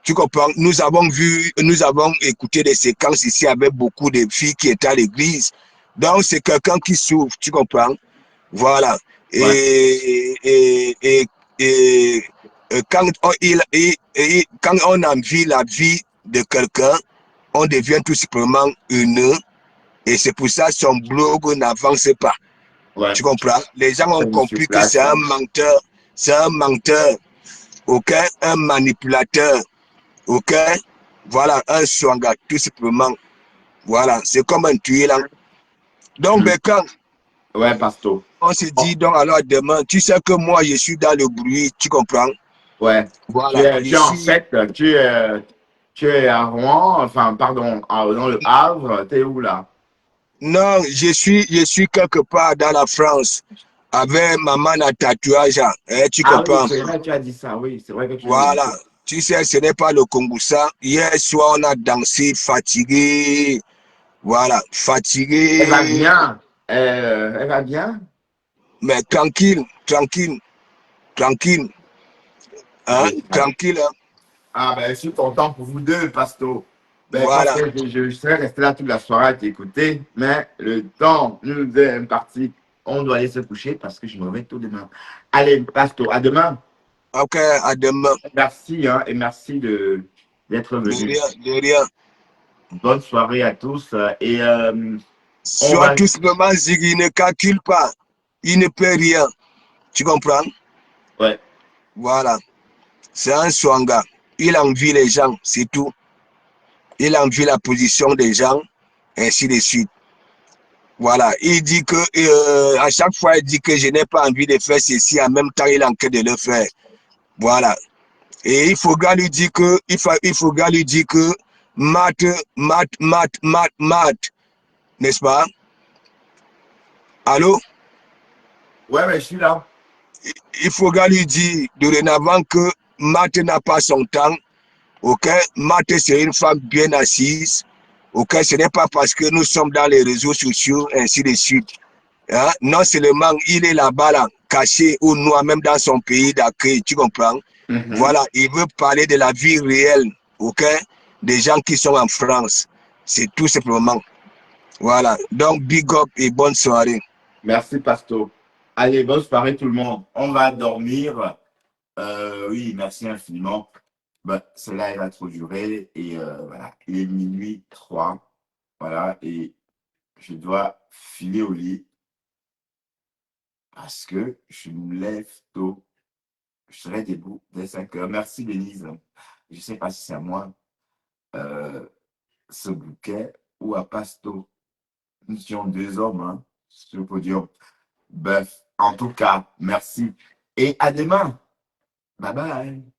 Tu comprends? Nous avons écouté des séquences ici avec beaucoup de filles qui étaient à l'église. Donc, c'est quelqu'un qui s'ouvre, tu comprends? Voilà. Ouais. Et quand quand on envie la vie de quelqu'un, on devient tout simplement une. Et c'est pour ça que son blog n'avance pas. Ouais. Tu comprends? Les gens ont C'est une compris que c'est surplace. un Hein. menteur. C'est un menteur. OK? Un manipulateur. OK? Voilà, un swanga, tout simplement. Voilà, c'est comme un tueur. Donc, Mhm. ben, quand Ouais, Pasto. on se Bon, dit, donc alors demain, tu sais que moi, je suis dans le bruit, tu comprends? ouais. Voilà, je Tu es en suis... fait, tu es à Rouen, enfin, pardon, dans le Havre. T'es où là? Non, je suis quelque part dans la France avec maman à tatouage, hein, tu Ah oui, comprends? c'est vrai, tu as dit ça. Oui, c'est vrai que tu viens de dire Voilà, ça. tu sais, ce n'est pas le Congo ça. Hier soir, on a dansé, fatigué, voilà, Elle va fatigué, bien. Elle va bien. mais tranquille, tranquille, tranquille, hein, tranquille, hein, Ah ben, je suis content pour vous deux, Pasto. Ben, parce voilà. que je serais resté là toute la soirée à t'écouter, mais le temps nous est imparti. On doit aller se coucher parce que je me réveille tout demain. Allez, Pasto, à demain. Ok, à demain. Merci, hein, et merci d'être De venu. rien, de rien. Bonne soirée à tous. Et on Soit va. tout simplement Ziggy, il ne calcule pas. Il ne peut rien. Tu comprends? Ouais, Voilà. C'est un swanga. Il envie les gens, c'est tout. Il envie la position des gens, ainsi de suite. Voilà. Il dit que, à chaque fois, il dit que je n'ai pas envie de faire ceci, en même temps, il est en train de le faire. Voilà. Et il faudra lui dire que, il faudra lui dire que, math, n'est-ce pas? Allô? ouais, mais je suis là. Il faudra lui dire dorénavant que maths n'a pas son temps, Ok, Marthe, c'est une femme bien assise. Ok, ce n'est pas parce que nous sommes dans les réseaux sociaux, ainsi de suite. Hein? Non seulement il est là-bas, là, caché ou noir, même dans son pays d'accueil, tu comprends? Voilà, il veut parler de la vie réelle, ok? Des gens qui sont en France. C'est tout simplement. Voilà, donc big up et bonne soirée. Merci, Pasto. Allez, bonne soirée tout le monde. On va dormir. Oui, merci infiniment. Cela elle va trop durer et voilà, il est minuit 3. Voilà, et je dois filer au lit parce que je me lève tôt. Je serai debout dès 5 heures. Merci, Denise. Je ne sais pas si c'est à moi ce bouquet ou à Pasto. Nous étions 2 hommes hein, sur le podium. En tout cas, merci. Et à demain. Bye bye.